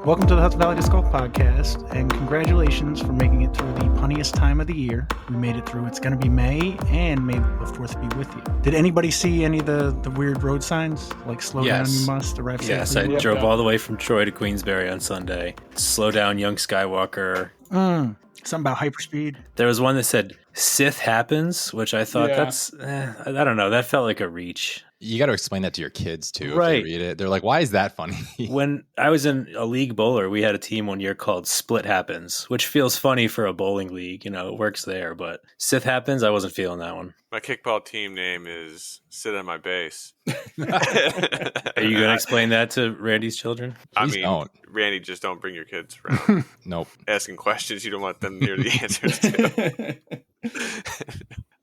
Welcome to the Hudson Valley Disc Golf Podcast, and congratulations for making it through the punniest time of the year. We made it through. It's going to be May, and may the 4th be with you. Did anybody see any of the weird road signs? Like, slow down, you must arrive safely? Yes, I drove all the way from Troy to Queensbury on Sunday. Slow down, young Skywalker. Something about hyperspeed. There was one that said, Sith happens, which I thought I don't know. That felt like a reach. You got to explain that to your kids, too, right. If they read it. They're like, why is that funny? When I was in a league bowler, we had a team one year called Split Happens, which feels funny for a bowling league. You know, it works there. But Sith Happens, I wasn't feeling that one. My kickball team name is Sit on My Base. Are you going to explain that to Randy's children? Please don't. Randy, just don't bring your kids around. Nope. Asking questions you don't want them near the answers to.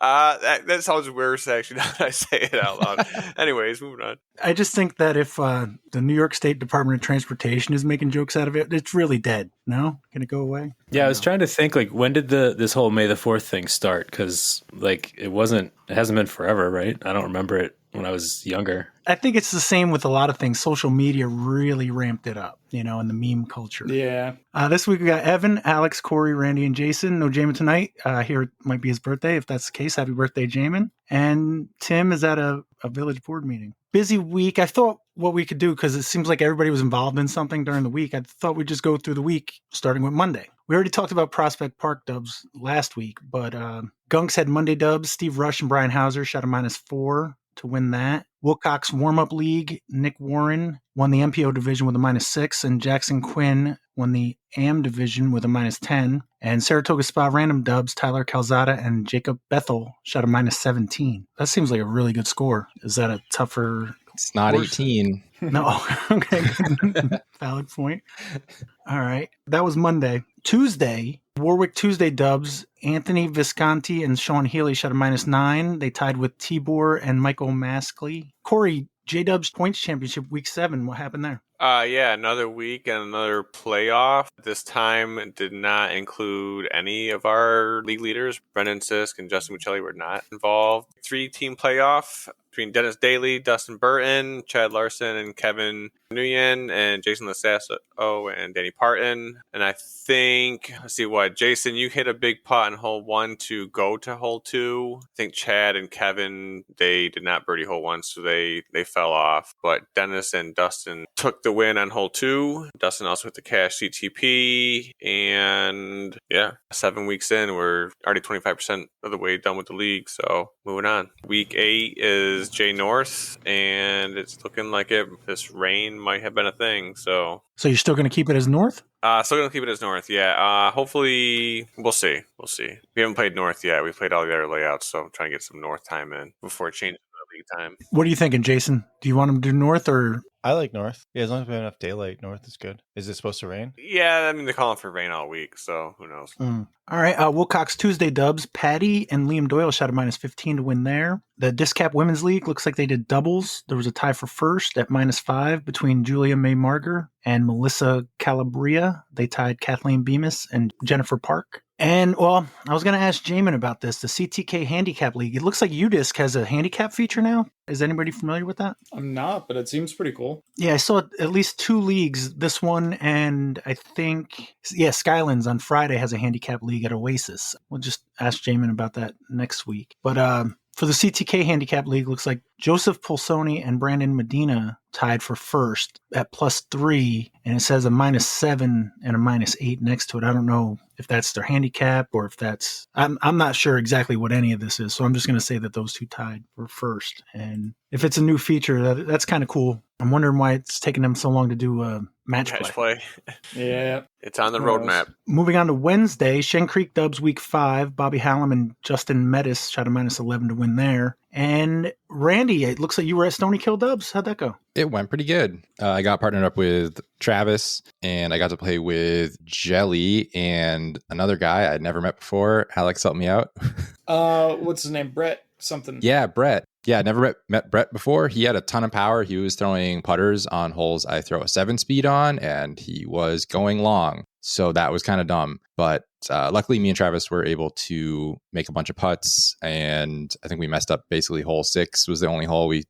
That sounds worse, actually, now that I say it out loud. Anyways, moving on. I just think that if the New York State Department of Transportation is making jokes out of it, it's really dead. No? Can it go away? Yeah, I was trying to think, like, when did this whole May the 4th thing start? Because, like, it hasn't been forever, right? I don't remember it when I was younger. I think it's the same with a lot of things. Social media really ramped it up, in the meme culture. Yeah. This week we got Evan, Alex, Corey, Randy, and Jason. No Jamin tonight. Here it might be his birthday. If that's the case, happy birthday, Jamin. And Tim is at a village board meeting. Busy week. I thought what we could do, because it seems like everybody was involved in something during the week, I thought we'd just go through the week, starting with Monday. We already talked about Prospect Park dubs last week, but Gunks had Monday dubs. Steve Rush and Brian Hauser shot a -4 to win that. Wilcox Warm-Up League, Nick Warren won the MPO division with a -6, and Jackson Quinn won the AM division with a -10. And Saratoga Spa Random Dubs, Tyler Calzada and Jacob Bethel shot a -17. That seems like a really good score. Is that a tougher... It's not course? 18. No. Okay. Valid point. All right. That was Monday. Tuesday, Warwick Tuesday dubs, Anthony Visconti and Sean Healy shot a -9. They tied with Tibor and Michael Maskley. Corey, J-Dubs Points Championship Week 7. What happened there? Yeah, another week and another playoff. This time did not include any of our league leaders. Brendan Sisk and Justin Michelli were not involved. 3-team playoff between Dennis Daly, Dustin Burton, Chad Larson, and Kevin Nguyen, and Jason Lasasso and Danny Parton. And I think, Jason, you hit a big putt in hole 1 to go to hole 2. I think Chad and Kevin, they did not birdie hole 1, so they fell off. But Dennis and Dustin took the win on hole 2. Dustin also hit the cash CTP. And 7 weeks in, we're already 25% of the way done with the league. So moving on. Week 8 is Jay North, and it's looking like this rain might have been a thing. So you're still going to keep it as North? Still going to keep it as North, yeah. Hopefully, we'll see. We haven't played North yet. We've played all the other layouts, so I'm trying to get some North time in before it changes to the league time. What are you thinking, Jason? Do you want him to do North or... I like North. Yeah, as long as we have enough daylight, North is good. Is it supposed to rain? Yeah, I mean, they're calling for rain all week, so who knows? All right, Wilcox Tuesday dubs. Patty and Liam Doyle shot a -15 to win there. The Discap Women's League looks like they did doubles. There was a tie for first at -5 between Julia May Marger and Melissa Calabria. They tied Kathleen Bemis and Jennifer Park. And, well, I was going to ask Jamin about this. The CTK Handicap League. It looks like UDisc has a handicap feature now. Is anybody familiar with that? I'm not, but it seems pretty cool. Yeah, I saw at least 2 leagues. This one and I think, Skylands on Friday has a handicap league at Oasis. We'll just ask Jamin about that next week. But for the CTK Handicap League, looks like Joseph Pulsoni and Brandon Medina tied for first at +3, and it says a -7 and a -8 next to it. I don't know if that's their handicap or if that's... I'm not sure exactly what any of this is, so I'm just going to say that those 2 tied for first. And if it's a new feature, that's kind of cool. I'm wondering why it's taking them so long to do match play. Yeah. It's on the roadmap. Moving on to Wednesday, Shen Creek Dubs Week 5. Bobby Hallam and Justin Metis shot a -11 to win there. And Randy, it looks like you were at Stonykill Dubs. How'd that go? It went pretty good. I got partnered up with Travis, and I got to play with Jelly and another guy I'd never met before. Alex helped me out. What's his name? Brett something. Yeah, Brett. Yeah, I never met Brett before. He had a ton of power. He was throwing putters on holes I throw a 7-speed on, and he was going long. So that was kind of dumb. But luckily me and Travis were able to make a bunch of putts, and I think we messed up basically hole 6 was the only hole we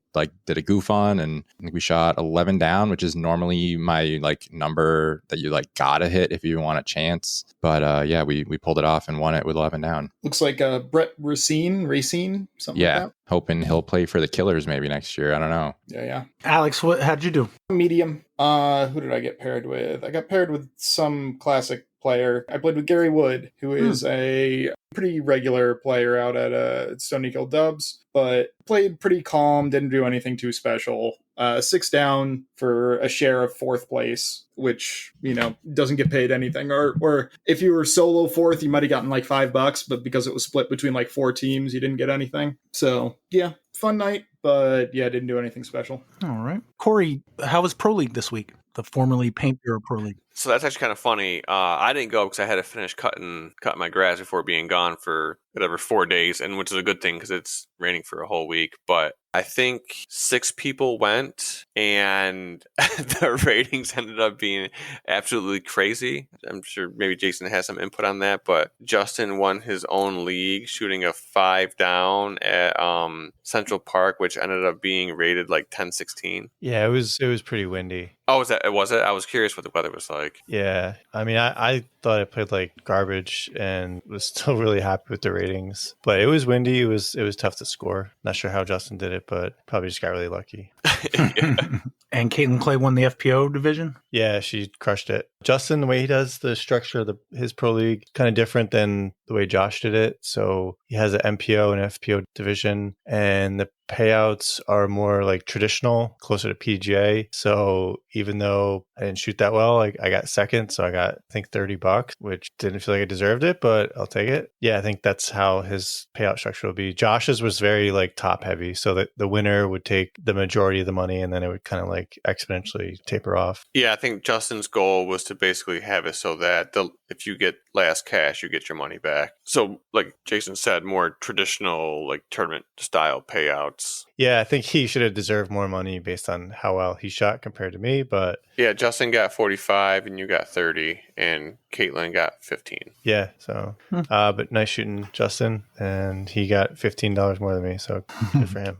did a goof on, and I think we shot 11 down, which is normally my number that you gotta hit if you want a chance. But we pulled it off and won it with 11 down. Looks like Brett Racine, something like that. Hoping he'll play for the Killers maybe next year. I don't know. Yeah. Alex, how'd you do? Medium. Who did I get paired with? I got paired with some classic player. I played with Gary Wood, who is a pretty regular player out at Stonykill Dubs, but played pretty calm, didn't do anything too special. 6 down for a share of 4th place, which, doesn't get paid anything. Or if you were solo 4th, you might have gotten $5, but because it was split between 4 teams, you didn't get anything. So, yeah, fun night, but didn't do anything special. All right. Corey, how was Pro League this week? The formerly Paint Bureau Pro League. So that's actually kind of funny. I didn't go because I had to finish cutting my grass before being gone for 4 days, and which is a good thing because it's raining for a whole week. But I think 6 people went, and the ratings ended up being absolutely crazy. I'm sure maybe Jason has some input on that, but Justin won his own league shooting a 5 down at Central Park, which ended up being rated 10-16. Yeah, it was pretty windy. Oh, was it? I was curious what the weather was like. Yeah, I mean, I thought I played garbage and was still really happy with the ratings, but it was windy. It was tough to score. Not sure how Justin did it, but probably just got really lucky. And Caitlin Clay won the FPO division? Yeah, she crushed it. Justin, the way he does the structure of his pro league, kind of different than the way Josh did it. So he has an MPO and FPO division, and the payouts are more traditional, closer to PGA. So even though I didn't shoot that well, I got second. So I got, I think, $30, which didn't feel like I deserved it, but I'll take it. Yeah, I think that's how his payout structure will be. Josh's was very top heavy. So that the winner would take the majority of the money, and then it would kind of exponentially taper off. Yeah, I think Justin's goal was to basically have it so that if you get last cash, you get your money back. So like Jason said, more traditional tournament style payouts. Yeah, I think he should have deserved more money based on how well he shot compared to me, but yeah, Justin got 45 and you got 30 and Caitlin got 15. Yeah, so but nice shooting, Justin, and he got $15 more than me, so good for him.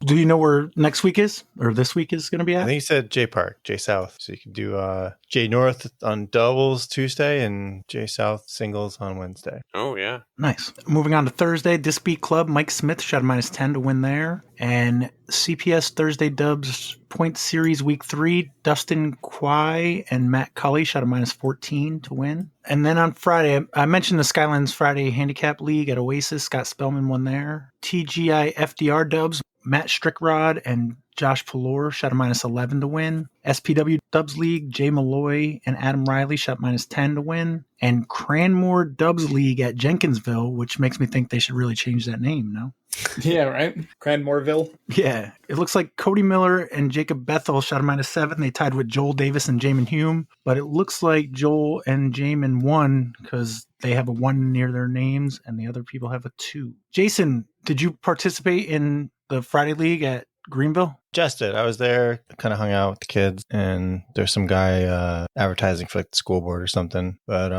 Do you know where next week is, or this week is going to be at? I think he said JPark, J South. So you can do J North on doubles Tuesday and J South singles on Wednesday. Oh, yeah. Nice. Moving on to Thursday, Disbeat Club, Mike Smith shot a -10 to win there. And CPS Thursday Dubs Point Series Week 3, Dustin Quay and Matt Cully shot a -14 to win. And then on Friday, I mentioned the Skylands Friday Handicap League at Oasis. Scott Spellman won there. TGI FDR Dubs, Matt Strickrod and Josh Pallor shot a -11 to win. SPW Dubs League, Jay Malloy and Adam Riley shot -10 to win. And Cranmore Dubs League at Jenkinsville, which makes me think they should really change that name, no? Yeah, right? Cranmoreville. Yeah. It looks like Cody Miller and Jacob Bethel shot a -7. They tied with Joel Davis and Jamin Hume. But it looks like Joel and Jamin won because they have a 1 near their names and the other people have a 2. Jason, did you participate in the Friday League at Greenville? Just did. I was there, kind of hung out with the kids, and there's some guy advertising for the school board or something. But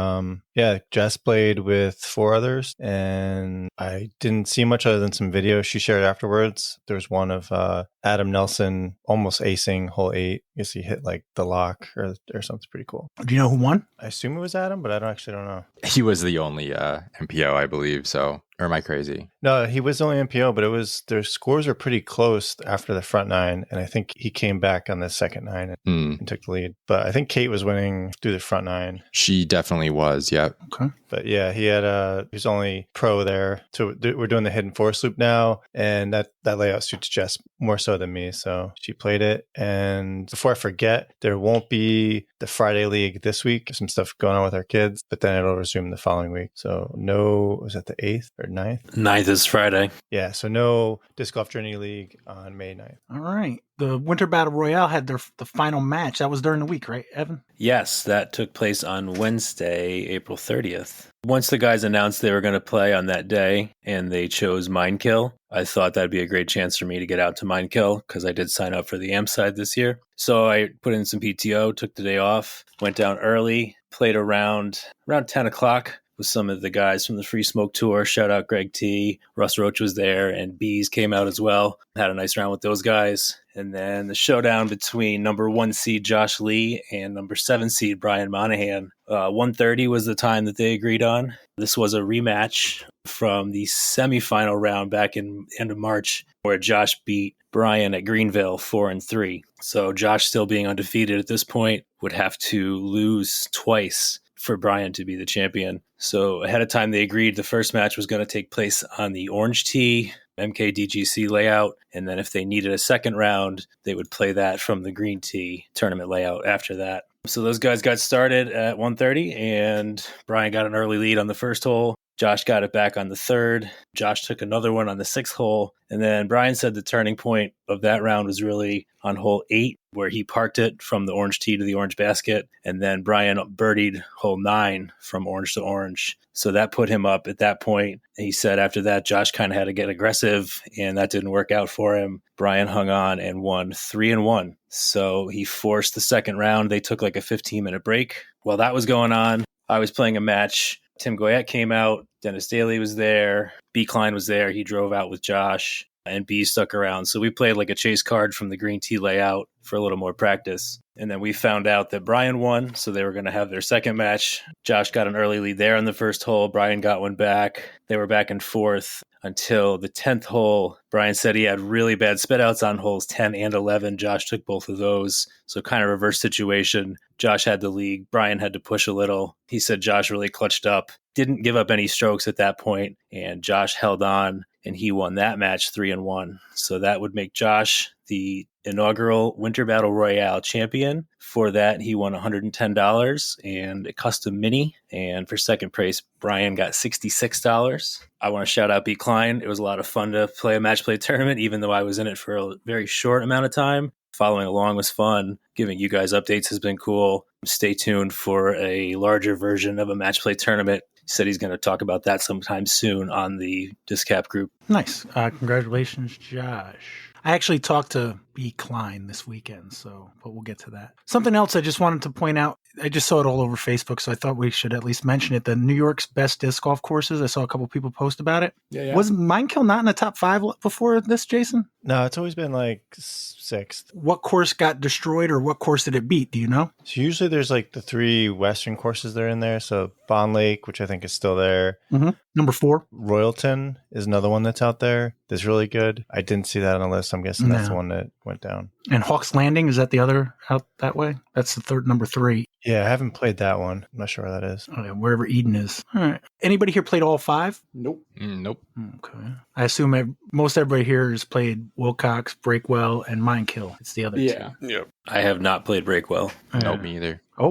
yeah, Jess played with 4 others, and I didn't see much other than some videos she shared afterwards. There was one of Adam Nelson almost acing hole 8. I guess he hit the lock or something pretty cool. Do you know who won? I assume it was Adam, but I actually don't know. He was the only MPO, I believe. So, or am I crazy? No, he was only MPO, but their scores are pretty close after the front 9. And I think he came back on the second 9 and took the lead. But I think Kate was winning through the front 9. She definitely was, yeah. Okay. But yeah, he was only pro there. So we're doing the hidden force loop now. And that layout suits Jess more so than me. So she played it. And before I forget, there won't be the Friday League this week. There's some stuff going on with our kids, but then it'll resume the following week. So was that the 8th or 9th? 9th is Friday. Yeah, so no Disc Golf Journey League on May 9th. All right. The Winter Battle Royale had the final match. That was during the week, right, Evan? Yes, that took place on Wednesday, April 30th. Once the guys announced they were going to play on that day and they chose Minekill, I thought that'd be a great chance for me to get out to Minekill because I did sign up for the AMP side this year. So I put in some PTO, took the day off, went down early, played around 10 o'clock with some of the guys from the Free Smoke Tour. Shout out Greg T. Russ Roach was there, and Bees came out as well. Had a nice round with those guys. And then the showdown between number 1 seed Josh Lee and number 7 seed Brian Monahan. 1:30 was the time that they agreed on. This was a rematch from the semifinal round back in end of March, where Josh beat Brian at Greenville 4-3. So Josh, still being undefeated at this point, would have to lose twice for Brian to be the champion. So ahead of time, they agreed the first match was going to take place on the orange tee, MKDGC layout. And then if they needed a second round, they would play that from the green tee tournament layout after that. So those guys got started at 1:30, and Brian got an early lead on the first hole. Josh got it back on the third. Josh took another one on the 6th hole. And then Brian said the turning point of that round was really on hole 8, where he parked it from the orange tee to the orange basket. And then Brian birdied hole 9 from orange to orange. So that put him up at that point. He said after that, Josh kind of had to get aggressive, and that didn't work out for him. Brian hung on and won 3-1. So he forced the second round. They took like a 15-minute break. While that was going on, I was playing a match. Tim Goyette came out. Dennis Daly was there. B. Klein was there. He drove out with Josh, and B stuck around. So we played like a chase card from the green tee layout for a little more practice. And then we found out that Brian won, so they were going to have their second match. Josh got an early lead there on the first hole. Brian got one back. They were back and forth until the 10th hole. Brian said he had really bad spit outs on holes 10 and 11. Josh took both of those. So kind of reverse situation. Josh had the lead. Brian had to push a little. He said Josh really clutched up, didn't give up any strokes at that point, and Josh held on, and he won that match 3-1. So that would make Josh the inaugural Winter Battle Royale champion. For that, he won $110 and a custom mini. And for second place, Brian got $66. I want to shout out B. Klein. It was a lot of fun to play a match play tournament, even though I was in it for a very short amount of time. Following along was fun. Giving you guys updates has been cool. Stay tuned for a larger version of a match play tournament. He said he's going to talk about that sometime soon on the Discap group. Nice. Congratulations, Josh. I actually talked to B. Klein this weekend, but we'll get to that. Something else I just wanted to point out, I just saw it all over Facebook, so I thought we should at least mention it. The New York's best disc golf courses, I saw a couple people post about it. Yeah. Was Minekill not in the top 5 before this, Jason? No, it's always been like 6th. What course got destroyed, or what course did it beat? Do you know? So usually there's like the 3 Western courses that are in there. So Bond Lake, which I think is still there. Mm-hmm. Number 4. Royalton is another one that's out there. That's really good. I didn't see that on the list. I'm guessing that's the one that went down. And Hawks Landing, is that the other out that way? That's the third, number 3. Yeah, I haven't played that one. I'm not sure where that is. Oh, yeah, wherever Eden is. All right. Anybody here played all 5? Nope. Nope. Okay. I assume most everybody here has played Wilcox, Breakwell, and Minekill. It's the other two. Yep. I have not played Breakwell. Nope, me either. I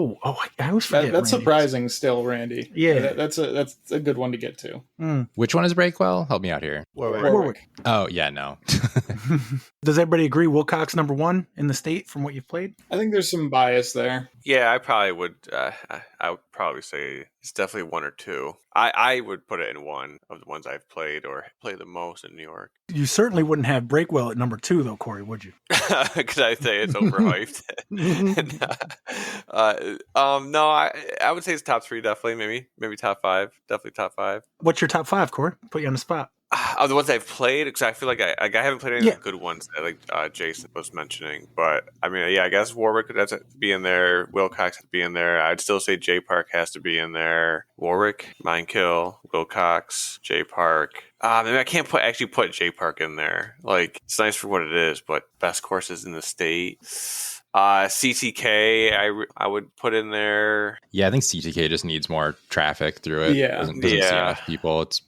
always forget. That's Randy. surprising still, Randy. Yeah. That's a good one to get to. Which one is Breakwell? Help me out here. Warwick. Oh, yeah, no. Does everybody agree Wilcox number 1 in the state from what you've played? I think there's some bias there. Yeah, I probably would. I would probably say it's definitely 1 or 2. I would put it in one of the ones I've played or play the most in New York. You certainly wouldn't have Breakwell at number 2, though, Corey, would you? Could I say it's overhyped? No, I would say it's top 3, definitely. Maybe top 5. Definitely top 5. What's your top 5, Corey? Put you on the spot. Of the ones I've played, because I feel like I haven't played any of the good ones, like Jason was mentioning. But I mean, I guess Warwick has to be in there. Wilcox has to be in there. I'd still say JPark has to be in there. Warwick, Minekill, Wilcox, JPark. Maybe I can't put JPark in there. Like, it's nice for what it is, but best courses in the state. CTK, I would put in there. Yeah, I think CTK just needs more traffic through it. Yeah. Doesn't see enough people. It's,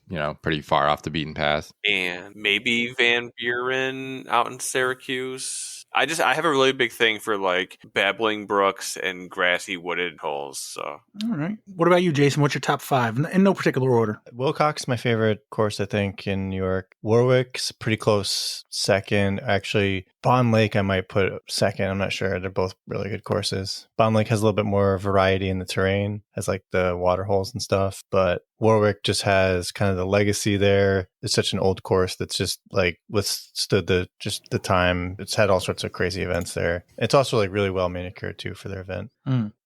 pretty far off the beaten path. And maybe Van Buren out in Syracuse. I have a really big thing for like babbling brooks and grassy wooded holes. So, all right. What about you, Jason? What's your top 5 in no particular order? Wilcox, my favorite course, I think, in New York. Warwick's pretty close second. Actually, Bond Lake I might put second. I'm not sure. They're both really good courses. Bond Lake has a little bit more variety in the terrain, has like the water holes and stuff, but Warwick just has kind of the legacy there. It's such an old course that's just like withstood the time. It's had all sorts of crazy events there. It's also like really well manicured too for their event.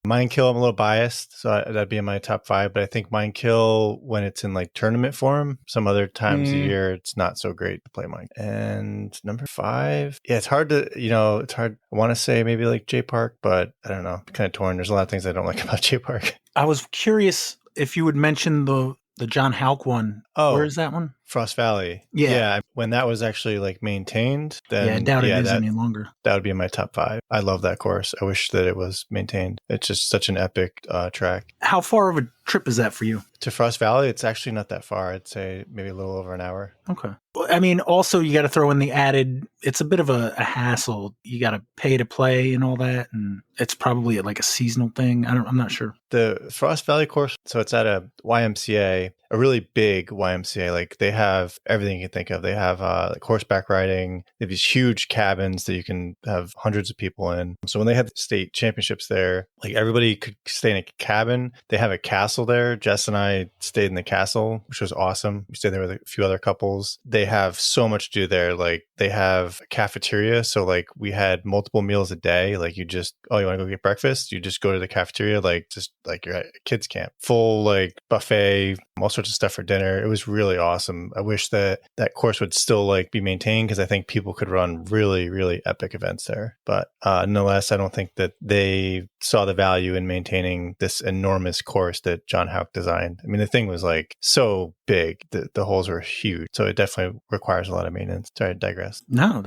Mind Kill, I'm a little biased, so that'd be in my top 5. But I think Mind Kill, when it's in like tournament form, some other times a year, it's not so great to play Mind. And number 5, yeah, it's hard to, it's hard. I want to say maybe like JPark, but I don't know. I'm kind of torn. There's a lot of things I don't like about JPark. I was curious if you would mention the John Houck one. Oh, where is that one? Frost Valley. Yeah. When that was actually like maintained, then I doubt it is any longer. That would be in my top 5. I love that course. I wish that it was maintained. It's just such an epic track. How far of a trip is that for you? To Frost Valley, it's actually not that far. I'd say maybe a little over an hour. Okay. I mean, also you got to throw in the added, it's a bit of a hassle. You got to pay to play and all that. And it's probably like a seasonal thing. I'm not sure. The Frost Valley course, so it's at a YMCA, a really big YMCA. Like they have everything you can think of. They have like horseback riding. They have these huge cabins that you can have hundreds of people in. So when they had the state championships there, like everybody could stay in a cabin. They have a castle there. Jess and I stayed in the castle, which was awesome. We stayed there with a few other couples. They have so much to do there. Like they have a cafeteria. So like we had multiple meals a day. Like you want to go get breakfast? You just go to the cafeteria, just like you're at a kids camp. Full like buffet, all sorts of stuff for dinner. It was really awesome. I wish that course would still like be maintained because I think people could run really, really epic events there. But nonetheless, I don't think that they saw the value in maintaining this enormous course that John Houck designed. I mean, the thing was like so big. The holes were huge. So it definitely requires a lot of maintenance. Sorry, I digress. No,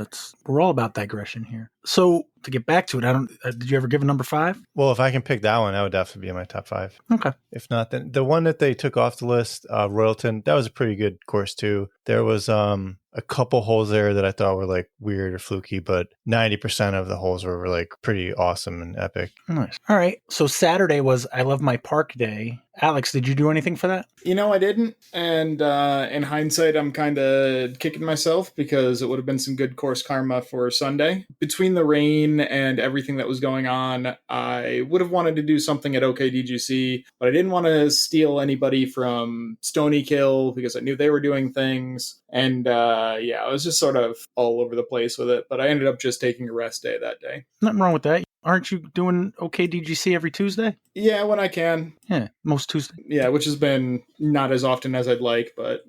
we're all about digression here. So to get back to it, did you ever give a number 5? Well, if I can pick that one, that would definitely be in my top 5. Okay. If not, then the one that they took off the list, Royalton, that was a pretty good course too. There was a couple holes there that I thought were like weird or fluky, but 90% of the holes were like pretty awesome and epic. Nice. All right. So Saturday was I Love My Park Day. Alex, did you do anything for that? I didn't. And in hindsight, I'm kind of kicking myself because it would have been some good course karma for Sunday. Between the rain and everything that was going on, I would have wanted to do something at OKDGC, but I didn't want to steal anybody from Stonykill because I knew they were doing things. And I was just sort of all over the place with it, but I ended up just taking a rest day that day. Nothing wrong with that. Aren't you doing OKDGC every Tuesday? Yeah, when I can. Yeah, most Tuesday. Yeah, which has been not as often as I'd like, but,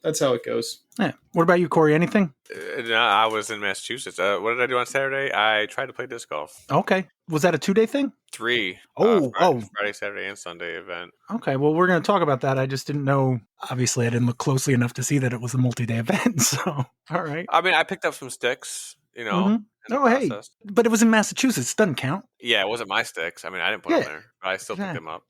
that's how it goes. Yeah. What about you, Corey? Anything? No, I was in Massachusetts. What did I do on Saturday? I tried to play disc golf. Okay. Was that a 2-day thing? 3. Friday, Saturday, and Sunday event. Okay. Well, we're going to talk about that. I just didn't know. Obviously, I didn't look closely enough to see that it was a multi-day event. So, all right. I mean, I picked up some sticks, Mm-hmm. Hey, but it was in Massachusetts. It doesn't count. Yeah, it wasn't my sticks. I mean, I didn't put them there, but I still picked them up.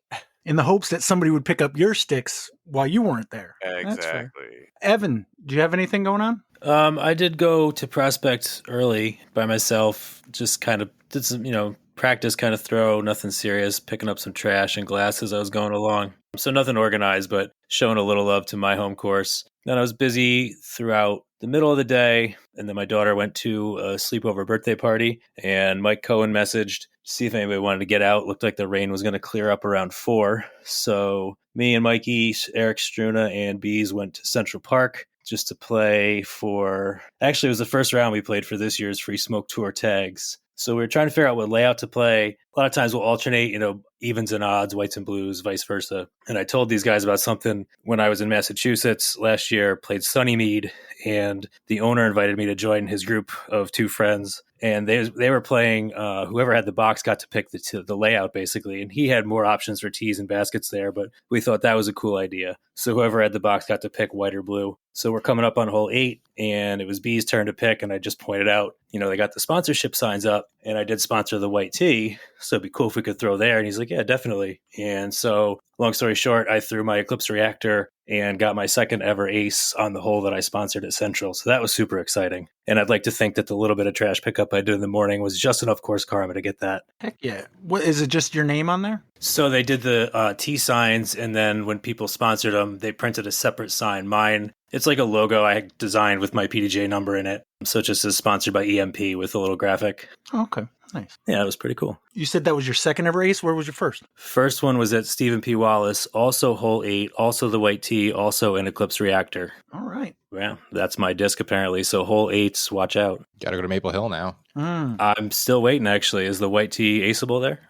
In the hopes that somebody would pick up your sticks while you weren't there. Exactly. Evan, do you have anything going on? I did go to Prospect early by myself, just kind of did some, practice kind of throw, nothing serious, picking up some trash and glass as I was going along. So nothing organized, but showing a little love to my home course. Then I was busy throughout the middle of the day, and then my daughter went to a sleepover birthday party, and Mike Cohen messaged to see if anybody wanted to get out. Looked like the rain was going to clear up around 4. So me and Mikey, Eric Struna, and Bees went to Central Park just to play for... Actually, it was the first round we played for this year's Free Smoke Tour tags. So we were trying to figure out what layout to play. A lot of times we'll alternate, evens and odds, whites and blues, vice versa. And I told these guys about something when I was in Massachusetts last year, played Sunnymead, and the owner invited me to join his group of 2 friends. And they were playing, whoever had the box got to pick the layout, basically. And he had more options for tees and baskets there, but we thought that was a cool idea. So whoever had the box got to pick white or blue. So we're coming up on hole 8, and it was B's turn to pick, and I just pointed out, they got the sponsorship signs up, and I did sponsor the white tee, so it'd be cool if we could throw there. And he's like, yeah, definitely. And so, long story short, I threw my Eclipse Reactor and got my second ever ace on the hole that I sponsored at Central. So that was super exciting. And I'd like to think that the little bit of trash pickup I did in the morning was just enough course karma to get that. Heck yeah. What is it, just your name on there? So they did the T signs, and then when people sponsored them, they printed a separate sign. Mine, it's like a logo I designed with my PDJ number in it. So it just says sponsored by EMP with a little graphic. Oh, okay. Nice. Yeah, it was pretty cool. You said that was your second ever ace? Where was your first? First one was at Stephen P. Wallace, also hole 8, also the white tee, also an Eclipse Reactor. All right. Yeah, that's my disc apparently. So hole 8s, watch out. Got to go to Maple Hill now. I'm still waiting, actually. Is the white tee aceable there?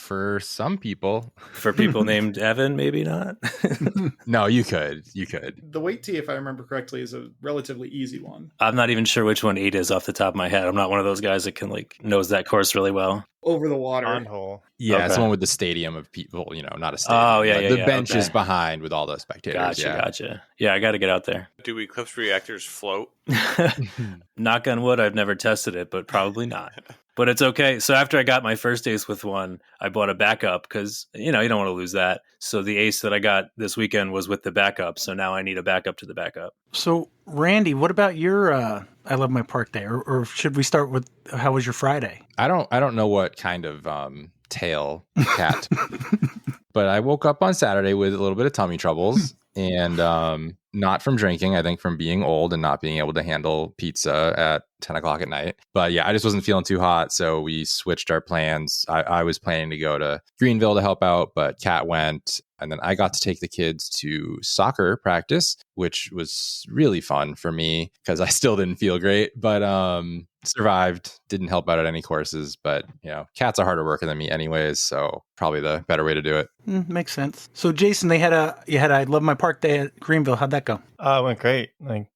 For some people. For people named Evan, maybe not. No, you could. The weight tee, if I remember correctly, is a relatively easy one. I'm not even sure which one 8 is off the top of my head. I'm not one of those guys that can knows that course really well. Over the water. On hole. Yeah, it's Okay. the one with the stadium of people, not a stadium. Oh, yeah, like yeah, the yeah, benches okay. behind with all the spectators. Gotcha. Yeah, I got to get out there. Do Eclipse reactors float? Knock on wood, I've never tested it, but probably not. But it's okay. So after I got my first ace with one, I bought a backup because, you don't want to lose that. So the ace that I got this weekend was with the backup. So now I need a backup to the backup. So, Randy, what about your I Love My Park Day? Or should we start with how was your Friday? I don't know what kind of tail cat, but I woke up on Saturday with a little bit of tummy troubles and not from drinking, I think from being old and not being able to handle pizza at 10 o'clock at night. But yeah, I just wasn't feeling too hot. So we switched our plans. I was planning to go to Greenville to help out, but Kat went. And then I got to take the kids to soccer practice, which was really fun for me because I still didn't feel great, but survived. Didn't help out at any courses, but cats are harder worker than me anyways, so probably the better way to do it. Makes sense. So, Jason, you had I Love My Park Day at Greenville. How'd that go? It went great. Like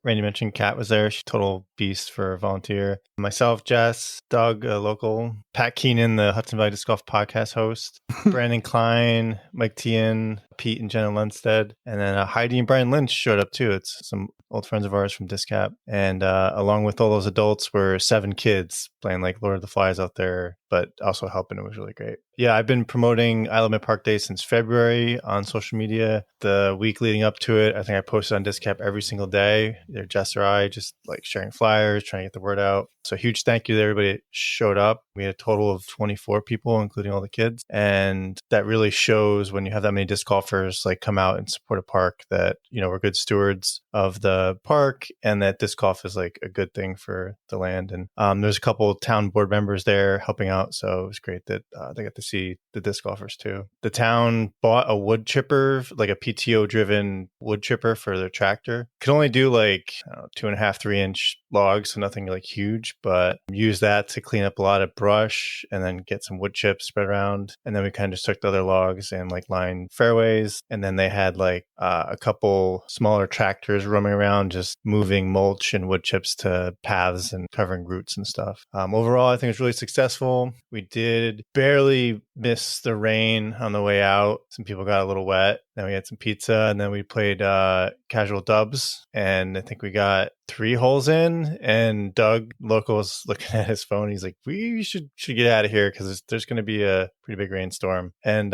Randy mentioned, Kat was there. She's a total beast for a volunteer. Myself, Jess, Doug, a local, Pat Keenan, the Hudson Valley Disc Golf podcast host, Brandon Klein, Mike Tien, Pete and Jenna Lundstead, and then Heidi and Brian Lynch showed up too. It's some old friends of ours from Discap. And along with all those adults were 7 kids playing like Lord of the Flies out there, but also helping. It was really great. Yeah, I've been promoting I Love My Park Day since February on social media. The week leading up to it, I think I posted on Discap every single day. Either Jess or I just like sharing flyers, trying to get the word out. So huge thank you to everybody that showed up. We had a total of 24 people, including all the kids. And that really shows when you have that many disc golfers like come out and support a park that, we're good stewards of the park and that disc golf is like a good thing for the land. And there's a couple of town board members there helping out. So it was great that they got to see the disc golfers too. The town bought a wood chipper, like a PTO driven wood chipper for their tractor. Could only do like 2.5, 3 inch logs, so nothing like huge, but use that to clean up a lot of brush and then get some wood chips spread around. And then we kind of just took the other logs and like lined fairways. And then they had like a couple smaller tractors roaming around, just moving mulch and wood chips to paths and covering roots and stuff. Overall, I think it was really successful. We did barely miss the rain on the way out. Some people got a little wet. Then we had some pizza and then we played casual dubs. And I think we got 3 holes in, and Doug, local, was looking at his phone. He's like, we should get out of here because there's going to be a pretty big rainstorm. And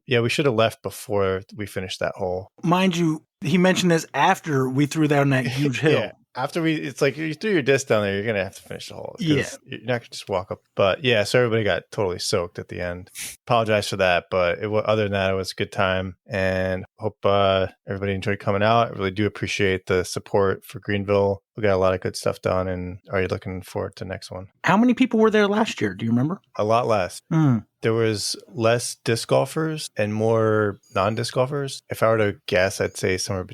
we should have left before we finished that hole. Mind you, he mentioned this after we threw down that huge hill. Yeah. After it's like you threw your disc down there, you're going to have to finish the hole. Yeah. You're not going to just walk up. But yeah, so everybody got totally soaked at the end. Apologize for that. But other than that, it was a good time. And hope everybody enjoyed coming out. I really do appreciate the support for Greenville. We got a lot of good stuff done and already looking forward to the next one. How many people were there last year? Do you remember? A lot less. There was less disc golfers and more non-disc golfers. If I were to guess, I'd say somewhere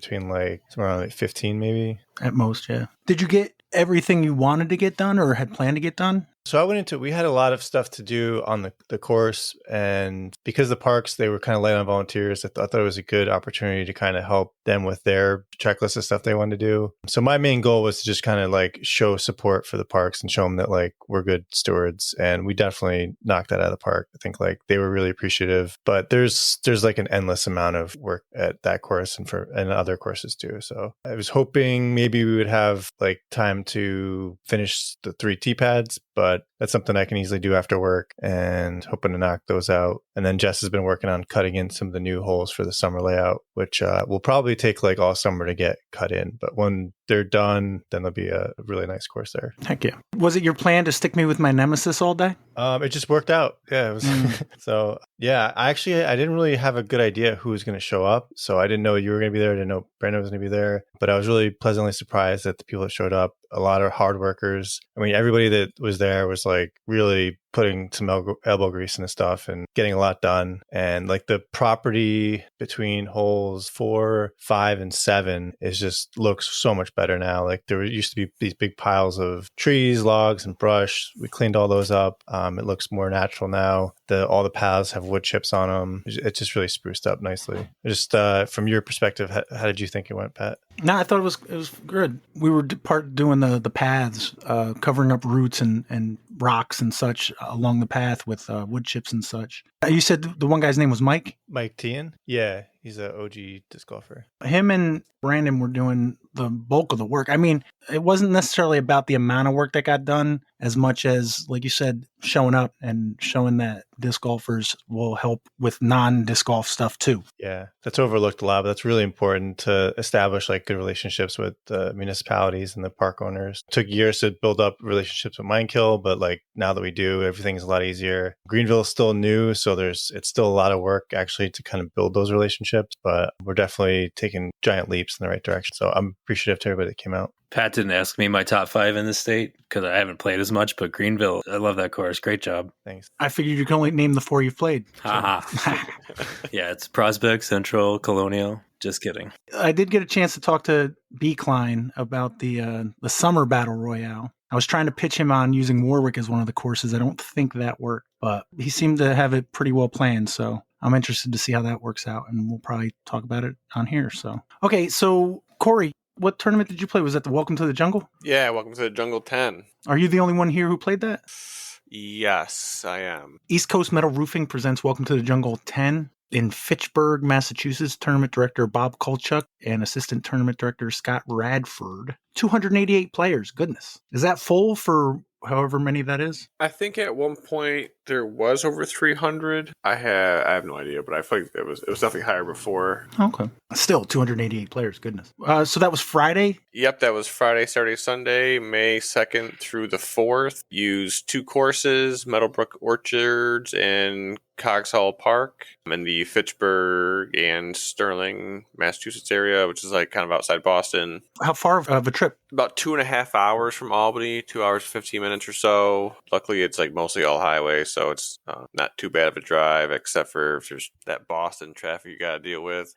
around like 15 maybe. At most, yeah. Did you get everything you wanted to get done or had planned to get done? So I went into, we had a lot of stuff to do on the course, and because the parks, they were kind of light on volunteers, I thought it was a good opportunity to kind of help them with their checklist of stuff they wanted to do. So my main goal was to just kind of like show support for the parks and show them that like we're good stewards, and we definitely knocked that out of the park. I think like they were really appreciative, but there's like an endless amount of work at that course and other courses too. So I was hoping maybe we would have like time to finish the 3 tee pads, but that's something I can easily do after work and hoping to knock those out. And then Jess has been working on cutting in some of the new holes for the summer layout, which will probably take like all summer to get cut in. But when they're done, then there'll be a really nice course there. Heck yeah. Was it your plan to stick me with my nemesis all day? It just worked out. Yeah. It was So yeah, I didn't really have a good idea who was going to show up. So I didn't know you were going to be there. I didn't know Brandon was going to be there, but I was really pleasantly surprised that the people that showed up, a lot of hard workers. I mean, everybody that was there was like really putting some elbow grease in the stuff and getting a lot done. And like the property between holes 4, 5, and 7 is just looks so much better now. Like there used to be these big piles of trees, logs, and brush. We cleaned all those up. It looks more natural now. All the paths have wood chips on them. It's just really spruced up nicely. Just from your perspective, how did you think it went, Pat? No, I thought it was good. We were doing the paths, covering up roots and rocks and such along the path with wood chips and such. You said the one guy's name was Mike? Mike Tian? Yeah, he's an OG disc golfer. Him and Brandon were doing the bulk of the work. I mean, it wasn't necessarily about the amount of work that got done as much as, like you said, showing up and showing that disc golfers will help with non-disc golf stuff too. Yeah, that's overlooked a lot, but that's really important to establish like good relationships with the municipalities and the park owners. It took years to build up relationships with Minekill, but like now that we do, everything's a lot easier. Greenville is still new, so it's still a lot of work actually to kind of build those relationships, but we're definitely taking giant leaps in the right direction. So I'm appreciative to everybody that came out. Pat didn't ask me my top 5 in the state because I haven't played as much, but Greenville, I love that course. Great job. Thanks. I figured you could only name the 4 you've played. Haha. Yeah, it's Prospect, Central, Colonial. Just kidding. I did get a chance to talk to B. Klein about the Summer Battle Royale. I was trying to pitch him on using Warwick as one of the courses. I don't think that worked, but he seemed to have it pretty well planned. So I'm interested to see how that works out, and we'll probably talk about it on here. So, okay. So Corey, what tournament did you play? Was that the Welcome to the Jungle? Yeah, Welcome to the Jungle 10. Are you the only one here who played that? Yes, I am. East Coast Metal Roofing presents Welcome to the Jungle 10 in Fitchburg, Massachusetts. Tournament director Bob Kolchuk and assistant tournament director Scott Radford. 288 players. Goodness. Is that full for however many that is? I think at one point there was over 300. I have no idea, but I feel like it was definitely higher before. Okay. Still 288 players. Goodness. So that was Friday? Yep, that was Friday, Saturday, Sunday, May 2nd through the 4th. Used 2 courses, Meadowbrook Orchards and Cogs Hall Park in the Fitchburg and Sterling, Massachusetts area, which is like kind of outside Boston. How far of a trip? About 2.5 hours from Albany, 2 hours, 15 minutes or so. Luckily, it's like mostly all highway, so it's not too bad of a drive, except for if there's that Boston traffic you got to deal with.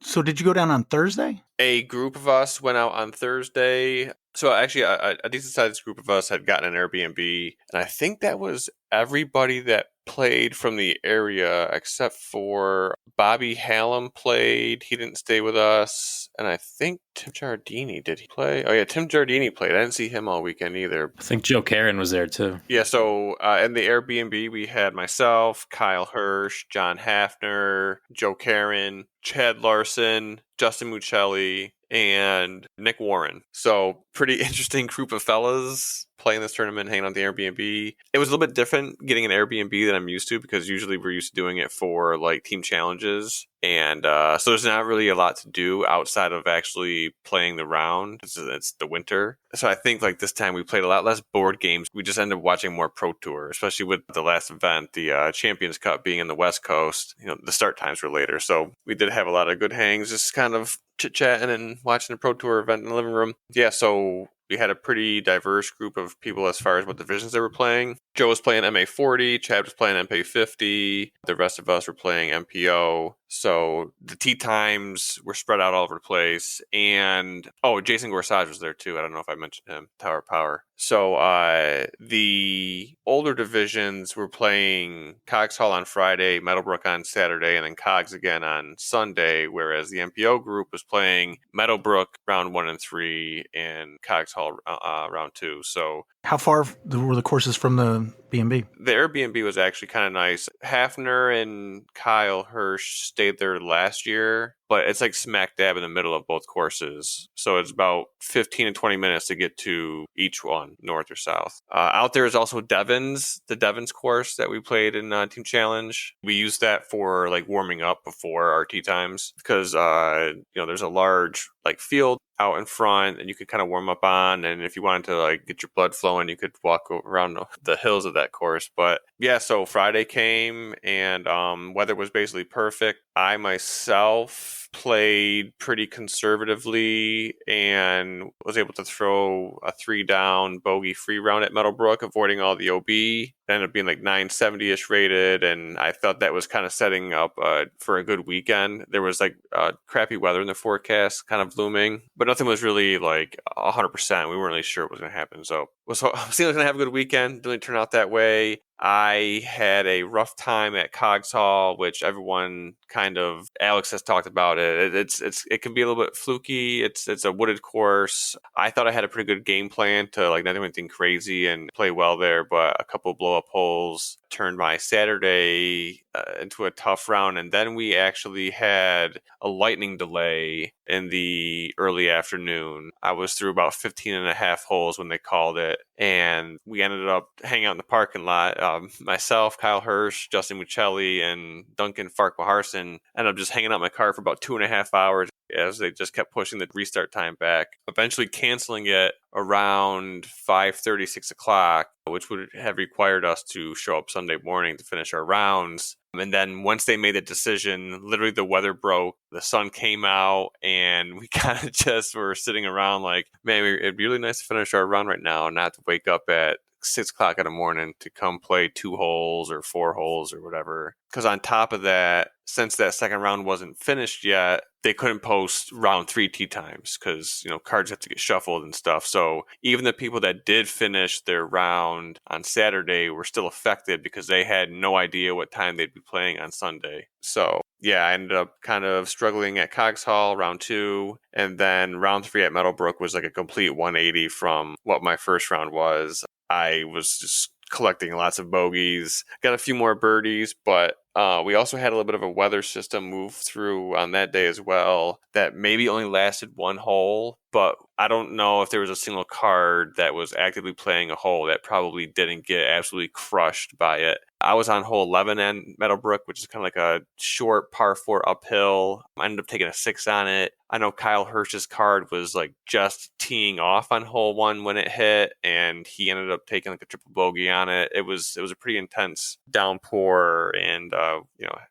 So did you go down on Thursday? A group of us went out on Thursday. So actually, a decent sized group of us had gotten an Airbnb, and I think that was everybody that played from the area except for Bobby Hallam played. He didn't stay with us. And I think Tim Giardini, did he play? Oh yeah, Tim Giardini played. I didn't see him all weekend either. I think Joe Karen was there too. Yeah, so in the Airbnb, we had myself, Kyle Hirsch, John Hafner, Joe Karen, Chad Larson, Justin Muccelli, and Nick Warren. So pretty interesting group of fellas playing this tournament, hanging on the Airbnb. It was a little bit different getting an Airbnb than I'm used to, because usually we're used to doing it for like team challenges. And so there's not really a lot to do outside of actually playing the round. It's the winter. So I think like this time we played a lot less board games. We just ended up watching more Pro Tour, especially with the last event, the Champions Cup being in the West Coast. You know, the start times were later. So we did have a lot of good hangs, just kind of chit-chatting and watching the Pro Tour event in the living room. Yeah, so we had a pretty diverse group of people as far as what divisions they were playing. Joe was playing MA40, Chad was playing MP50, the rest of us were playing MPO. So the tee times were spread out all over the place. And, Jason Gorsage was there too. I don't know if I mentioned him, Tower Power. So the older divisions were playing Cogs Hall on Friday, Meadowbrook on Saturday, and then Cogs again on Sunday, whereas the MPO group was playing Meadowbrook round 1 and 3 and Cogs Hall round 2. So how far were the courses from the B&B? The Airbnb was actually kind of nice. Hafner and Kyle Hirsch stayed there last year, but it's like smack dab in the middle of both courses. So it's about 15 and 20 minutes to get to each one, north or south. Out there is also the Devons course that we played in Team Challenge. We used that for like warming up before our tee times, because there's a large like field out in front and you could kind of warm up on, and if you wanted to like get your blood flowing, you could walk around the hills of that course. But yeah, so Friday came and weather was basically perfect. I myself played pretty conservatively and was able to throw a 3-down bogey-free round at Meadowbrook, avoiding all the OB. It ended up being like 970-ish rated, and I thought that was kind of setting up for a good weekend. There was like crappy weather in the forecast kind of looming, but nothing was really like 100%. We weren't really sure what was going to happen. So I was seeing I was going to have a good weekend. Didn't turn out that way. I had a rough time at Cogs Hall, which everyone kind of, Alex has talked about it. It can be a little bit fluky. It's a wooded course. I thought I had a pretty good game plan to like not do anything crazy and play well there, but a couple blow up holes turned my Saturday into a tough round. And then we actually had a lightning delay in the early afternoon. I was through about 15 and a half holes when they called it, and we ended up hanging out in the parking lot. Myself, Kyle Hirsch, Justin Muccelli, and Duncan Farquharson ended up just hanging out in my car for about 2.5 hours as they just kept pushing the restart time back, eventually canceling it around 5:30, 6 o'clock, which would have required us to show up Sunday morning to finish our rounds. And then once they made the decision, literally the weather broke, the sun came out, and we kind of just were sitting around like, man, it'd be really nice to finish our run right now and not to wake up at 6 o'clock in the morning to come play 2 holes or 4 holes or whatever. Because on top of that, since that second round wasn't finished yet, they couldn't post round 3 tee times because, cards have to get shuffled and stuff. So even the people that did finish their round on Saturday were still affected because they had no idea what time they'd be playing on Sunday. So yeah, I ended up kind of struggling at Cogs Hall round 2, and then round 3 at Meadowbrook was like a complete 180 from what my first round was. I was just collecting lots of bogeys, got a few more birdies, but we also had a little bit of a weather system move through on that day as well that maybe only lasted 1 hole, but I don't know if there was a single card that was actively playing a hole that probably didn't get absolutely crushed by it. I was on hole 11 at Meadowbrook, which is kind of like a short par 4 uphill. I ended up taking a 6 on it. I know Kyle Hirsch's card was like just teeing off on hole 1 when it hit, and he ended up taking like a triple bogey on it. It was a pretty intense downpour and a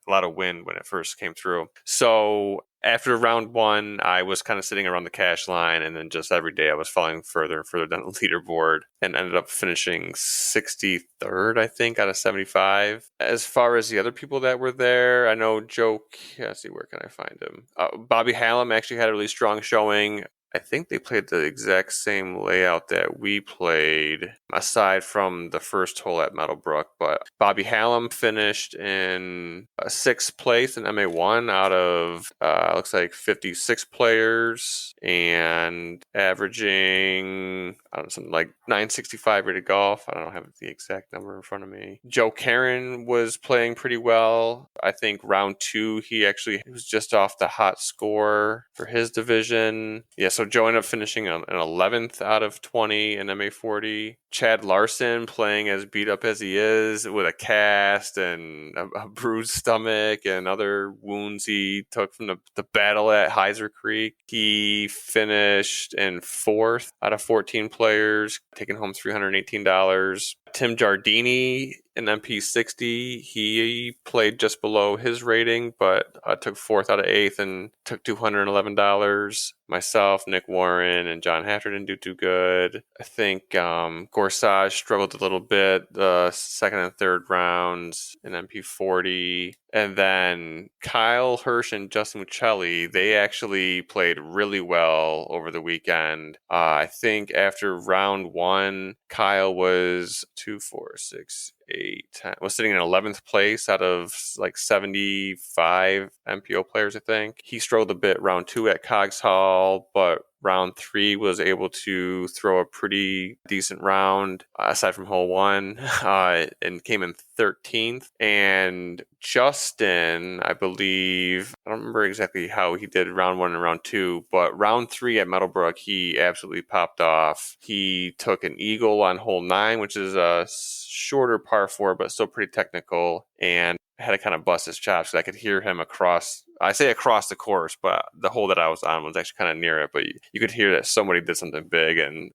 lot of wind when it first came through. So after round 1, I was kind of sitting around the cash line, and then just every day I was falling further and further down the leaderboard and ended up finishing 63rd, I think, out of 75. As far as the other people that were there, I know let's see, where can I find him? Bobby Hallam actually had a really strong showing. I think they played the exact same layout that we played, aside from the first hole at Meadowbrook. But Bobby Hallam finished in 6th place in MA1 out of, looks like 56 players, and averaging, something like 965 rated golf. I don't have the exact number in front of me. Joe Karen was playing pretty well. I think round 2, he was just off the hot score for his division. Yeah, so Joe ended up finishing an 11th out of 20 in MA40. Chad Larson playing as beat up as he is with a cast and a bruised stomach and other wounds he took from the battle at Heiser Creek. He finished in 4th out of 14 players, taking home $318. Tim Giardini in MP60, he played just below his rating, but took 4th out of 8th and took $211. Myself, Nick Warren, and John Hafter didn't do too good. I think Gorsage struggled a little bit the second and third rounds in MP40. And then Kyle Hirsch and Justin Muccelli, they actually played really well over the weekend. I think after round 1, Kyle was 2, 4, 6, 8, 10. Was sitting in 11th place out of like 75 MPO players, I think. He struggled a bit round 2 at Cogs Hall, but round 3 was able to throw a pretty decent round aside from hole 1 and came in 13th. And Justin, I believe, I don't remember exactly how he did round 1 and round 2, but round 3 at Meadowbrook, he absolutely popped off. He took an eagle on hole 9, which is a shorter par 4, but still pretty technical, and had to kind of bust his chops. I could hear him across I say across the course, but the hole that I was on was actually kind of near it. But you could hear that somebody did something big, and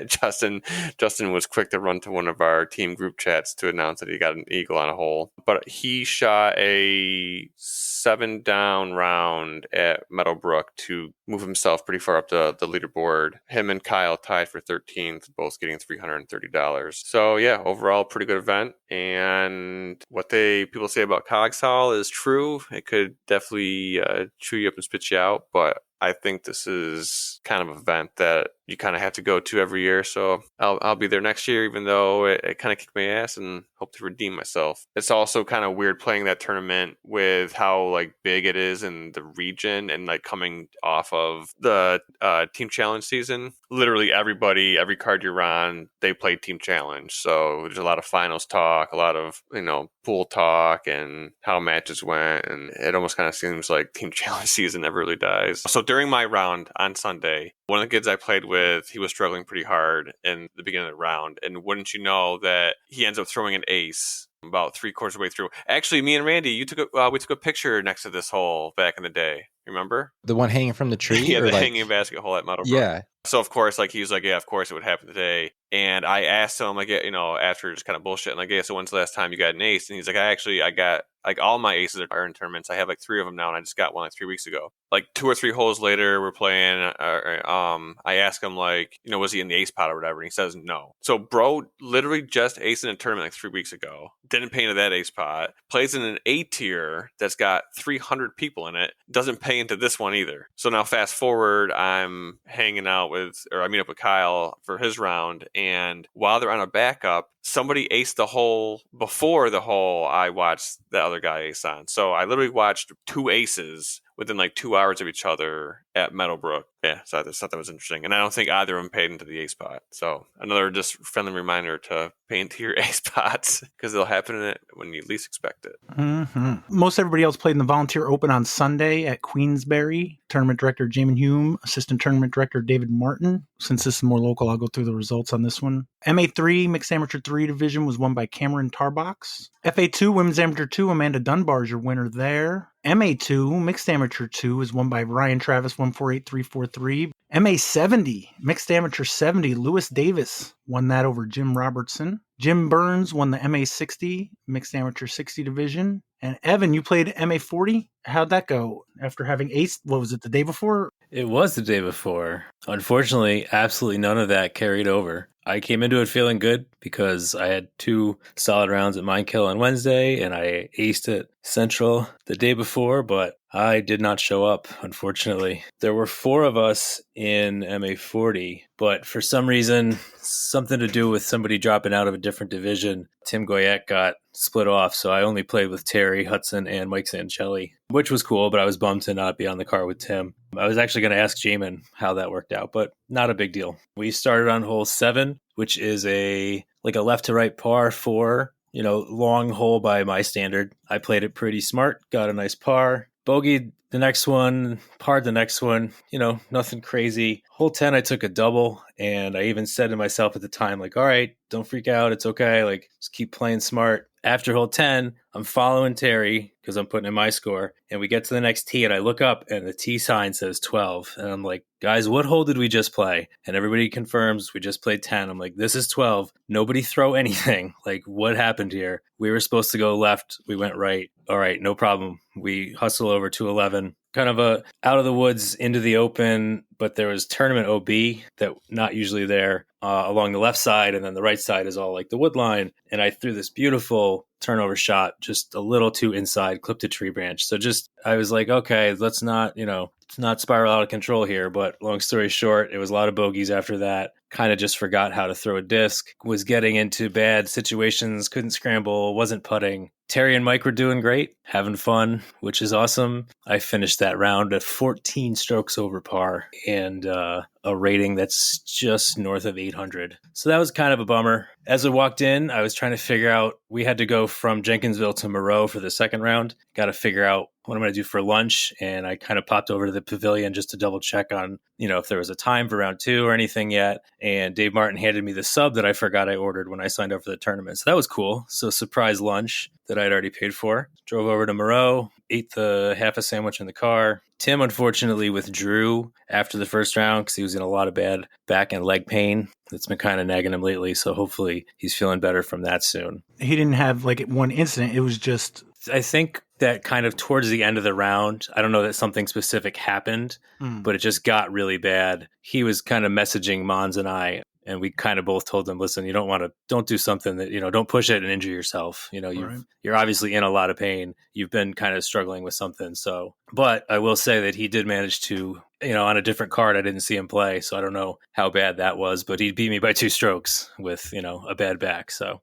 Justin was quick to run to one of our team group chats to announce that he got an eagle on a hole. But he shot a 7-down round at Meadowbrook to move himself pretty far up the leaderboard. Him and Kyle tied for 13th, both getting $330. So yeah, overall pretty good event. And what people say about Cogsall is true. It could definitely chew you up and spit you out, but I think this is kind of an event that you kind of have to go to every year. So I'll be there next year, even though it kind of kicked my ass, and hope to redeem myself. It's also kind of weird playing that tournament with how like big it is in the region, and like coming off of the team challenge season. Literally everybody, every card you're on, they play team challenge. So there's a lot of finals talk, a lot of, pool talk and how matches went. And it almost kind of seems like team challenge season never really dies. So during my round on Sunday, one of the kids I played with, he was struggling pretty hard in the beginning of the round. And wouldn't you know that he ends up throwing an ace about 3/4 of the way through. Actually, me and Randy, we took a picture next to this hole back in the day. Remember? The one hanging from the tree? Yeah, the hanging basket hole at Meadowbrook. Yeah. So, of course, he was like, yeah, of course it would happen today. And I asked him, after just kind of bullshit, so when's the last time you got an ace? And he's like, I got, all my aces are in tournaments. I have 3 of them now, and I just got one 3 weeks ago. 2 or 3 holes later, we're playing. I ask him, was he in the ace pot or whatever? And he says no. So, bro literally just aced in a tournament 3 weeks ago. Didn't pay into that ace pot. Plays in an A tier that's got 300 people in it. Doesn't pay into this one either. So now fast forward, I'm hanging out I meet up with Kyle for his round. And while they're on a backup, somebody aced the hole before the hole I watched the other guy ace on. So I literally watched 2 aces within 2 hours of each other at Meadowbrook. Yeah, so I just thought that was interesting. And I don't think either of them paid into the ace pot. So another just friendly reminder to pay into your ace pots, because they'll happen when you least expect it. Mm-hmm. Most everybody else played in the Volunteer Open on Sunday at Queensbury. Tournament director Jamin Hume, assistant tournament director David Martin. Since this is more local, I'll go through the results on this one. MA3, Mixed Amateur 3 division, was won by Cameron Tarbox. FA2, Women's Amateur 2, Amanda Dunbar is your winner there. MA2, Mixed Amateur 2, is won by Ryan Travis, 148343. MA70, Mixed Amateur 70, Lewis Davis won that over Jim Robertson. Jim Burns won the MA60, Mixed Amateur 60 division. And Evan, you played MA40? How'd that go? After having aced, what was it, the day before? It was the day before. Unfortunately, absolutely none of that carried over. I came into it feeling good because I had 2 solid rounds at Minekill on Wednesday, and I aced at Central the day before, but I did not show up, unfortunately. There were 4 of us in MA40, but for some reason, something to do with somebody dropping out of a different division, Tim Goyette got split off, so I only played with Terry, Hudson, and Mike Sancelli, which was cool, but I was bummed to not be on the car with Tim. I was actually going to ask Jamin how that worked out, but not a big deal. We started on hole 7, which is a left to right par 4, long hole by my standard. I played it pretty smart, got a nice par, bogeyed the next one, parred the next one, nothing crazy. Hole 10, I took a double, and I even said to myself at the time, all right, don't freak out, it's okay, just keep playing smart. After hole 10, I'm following Terry because I'm putting in my score, and we get to the next tee, and I look up, and the tee sign says 12, and I'm like, guys, what hole did we just play? And everybody confirms we just played 10. I'm like, this is 12. Nobody throw anything. What happened here? We were supposed to go left. We went right. All right, no problem. We hustle over to 11. Kind of a out of the woods into the open, but there was tournament OB that not usually there along the left side, and then the right side is all the wood line. And I threw this beautiful turnover shot, just a little too inside, clipped a tree branch. So I was like, okay, let's not, let's not spiral out of control here. But long story short, it was a lot of bogeys after that. Kind of just forgot how to throw a disc, was getting into bad situations, couldn't scramble, wasn't putting. Terry and Mike were doing great, having fun, which is awesome. I finished that round at 14 strokes over par and a rating that's just north of 800. So that was kind of a bummer. As I walked in, I was trying to figure out, we had to go from Jenkinsville to Moreau for the second round. Got to figure out what I'm going to do for lunch. And I kind of popped over to the pavilion just to double check on, if there was a time for round 2 or anything yet. And Dave Martin handed me the sub that I forgot I ordered when I signed up for the tournament. So that was cool. So surprise lunch that I'd already paid for. Drove over to Moreau, ate the half a sandwich in the car. Tim, unfortunately, withdrew after the first round because he was in a lot of bad back and leg pain. That's been kind of nagging him lately. So hopefully he's feeling better from that soon. He didn't have one incident. It was just... I think that kind of towards the end of the round, I don't know that something specific happened, but it just got really bad. He was kind of messaging Mons and I, and we kind of both told him, listen, don't do something that, don't push it and injure yourself. You're obviously in a lot of pain. You've been kind of struggling with something. So, but I will say that he did manage to, on a different card, I didn't see him play. So I don't know how bad that was, but he beat me by 2 strokes with, a bad back. So,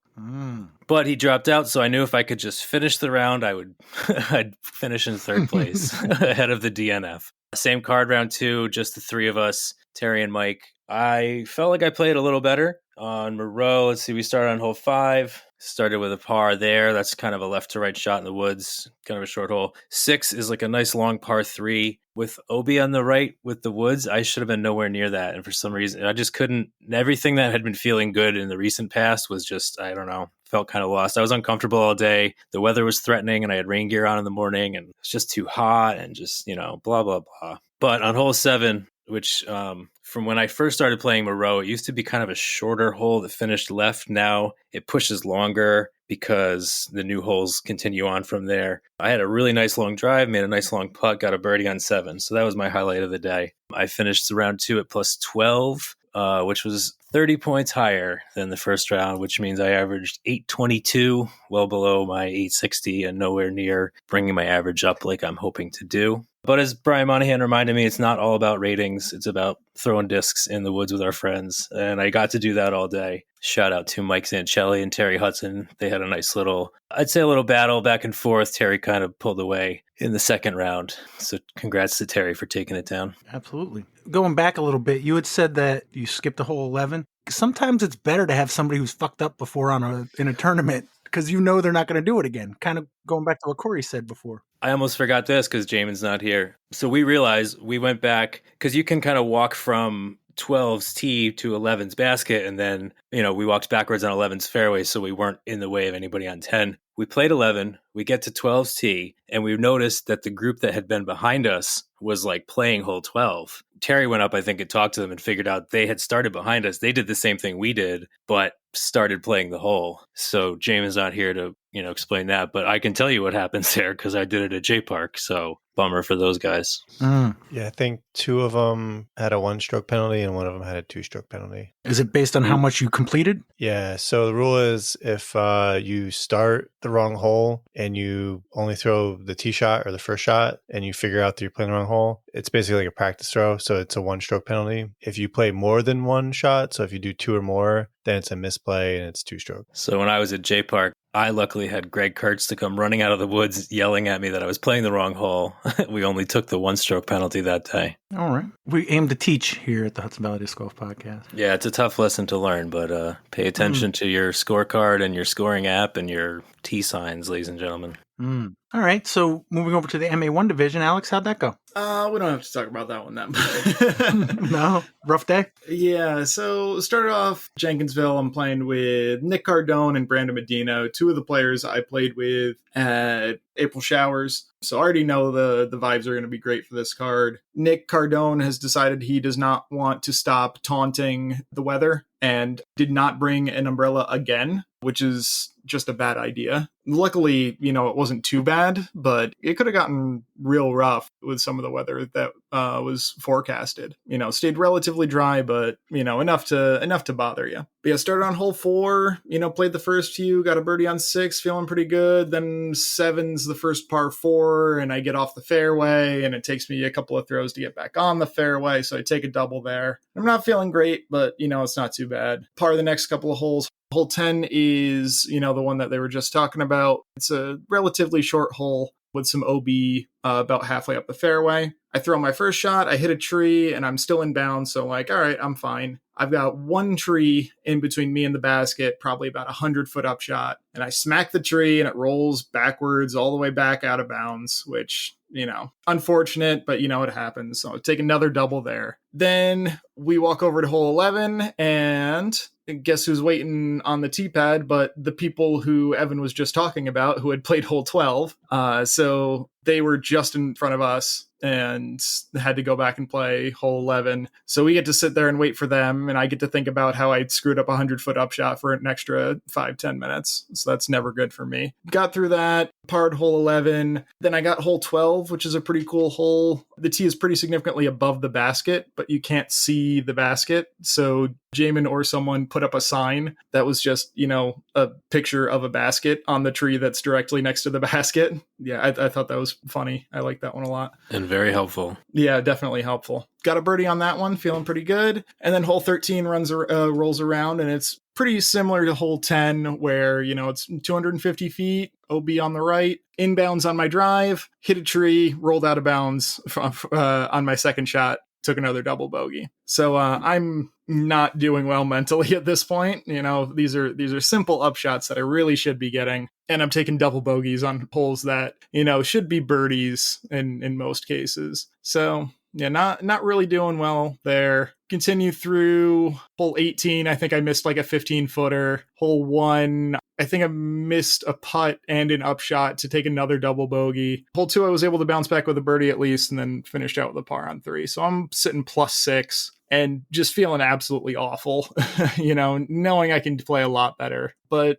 but he dropped out. So I knew if I could just finish the round, I'd finish in 3rd place ahead of the DNF. Same card, round 2, just the 3 of us, Terry and Mike. I felt like I played a little better on Moreau. Let's see, we started on hole 5, started with a par there. That's kind of a left to right shot in the woods, kind of a short hole. 6 is like a nice long par 3 with OB on the right with the woods. I should have been nowhere near that. And for some reason, I just couldn't. Everything that had been feeling good in the recent past was just, I don't know, felt kind of lost. I was uncomfortable all day. The weather was threatening and I had rain gear on in the morning and it's just too hot and just, blah, blah, blah. But on hole 7, which from when I first started playing Moreau, it used to be kind of a shorter hole that finished left. Now it pushes longer because the new holes continue on from there. I had a really nice long drive, made a nice long putt, got a birdie on 7. So that was my highlight of the day. I finished round 2 at plus 12, which was 30 points higher than the first round, which means I averaged 822, well below my 860 and nowhere near bringing my average up like I'm hoping to do. But as Brian Monahan reminded me, it's not all about ratings. It's about throwing discs in the woods with our friends. And I got to do that all day. Shout out to Mike Zanchelli and Terry Hudson. They had a nice little battle back and forth. Terry kind of pulled away in the second round. So congrats to Terry for taking it down. Absolutely. Going back a little bit, you had said that you skipped a hole 11. Sometimes it's better to have somebody who's fucked up before in a tournament because they're not going to do it again. Kind of going back to what Corey said before. I almost forgot this because Jamin's not here. So we realized we went back because you can kind of walk from 12's tee to 11's basket. And then, we walked backwards on 11's fairway. So we weren't in the way of anybody on 10. We played 11. We get to 12's tee and we noticed that the group that had been behind us was like playing hole 12. Terry went up, I think, and talked to them and figured out they had started behind us. They did the same thing we did, but started playing the hole. So Jamin's not here to, explain that, but I can tell you what happens there because I did it at JPark. So bummer for those guys. Yeah, I think 2 of them had a 1-stroke penalty and 1 of them had a 2-stroke penalty. Is it based on how much you completed? Yeah, so the rule is if you start the wrong hole and you only throw the tee shot or the first shot and you figure out that you're playing the wrong hole, it's basically like a practice throw. So it's a 1-stroke penalty. If you play more than 1 shot, so if you do 2 or more, then it's a misplay and it's 2-stroke. So when I was at JPark, I luckily had Greg Kurtz to come running out of the woods yelling at me that I was playing the wrong hole. We only took the 1-stroke penalty that day. All right. We aim to teach here at the Hudson Valley Disc Golf Podcast. Yeah, it's a tough lesson to learn, but pay attention to your scorecard and your scoring app and your tee signs, ladies and gentlemen. All right. So moving over to the MA1 division, Alex, how'd that go? We don't have to talk about that one that much. No? Rough day? Yeah, so started off Jenkinsville. I'm playing with Nick Cardone and Brandon Medina, 2 of the players I played with at April Showers. So I already know the vibes are going to be great for this card. Nick Cardone has decided he does not want to stop taunting the weather and did not bring an umbrella again, which is just a bad idea. Luckily, it wasn't too bad, but it could have gotten real rough with some of the weather that was forecasted. Stayed relatively dry, but, enough to bother you. But yeah, started on hole 4, played the first few, got a birdie on 6, feeling pretty good. Then 7's the first par 4, and I get off the fairway, and it takes me a couple of throws to get back on the fairway, so I take a double there. I'm not feeling great, but, it's not too bad. Par the next couple of holes. Hole 10 is, the one that they were just talking about. It's a relatively short hole with some OB about halfway up the fairway. I throw my first shot, I hit a tree, and I'm still in bounds, so all right, I'm fine. I've got 1 tree in between me and the basket, probably about 100-foot upshot. and I smack the tree and it rolls backwards all the way back out of bounds, which, unfortunate, but it happens. So take another double there. Then we walk over to hole 11, and guess who's waiting on the tee pad but the people who Evan was just talking about, who had played hole 12. So they were just in front of us and had to go back and play hole 11. So we get to sit there and wait for them, and I get to think about how I screwed up a 100-foot upshot for an extra 5-10 minutes. So that's never good for me. Got through that, parred hole 11. Then I got hole 12, which is a pretty cool hole. The tee is pretty significantly above the basket, but you can't see the basket. So Jamin or someone put up a sign that was just, a picture of a basket on the tree that's directly next to the basket. Yeah, I thought that was funny. I like that one a lot. And very helpful. Yeah, definitely helpful. Got a birdie on that one, feeling pretty good. And then hole 13 rolls around, and it's pretty similar to hole 10, where, it's 250 feet, OB on the right, inbounds on my drive, hit a tree, rolled out of bounds on my second shot, took another double bogey. So I'm not doing well mentally at this point. These are simple upshots that I really should be getting, and I'm taking double bogeys on holes that, should be birdies in most cases. So yeah, not really doing well there. Continue through hole 18. I think I missed like a 15-footer. Hole 1, I think I missed a putt and an upshot to take another double bogey. Hole 2, I was able to bounce back with a birdie at least, and then finished out with a par on 3. So I'm sitting +6 and just feeling absolutely awful, knowing I can play a lot better. But,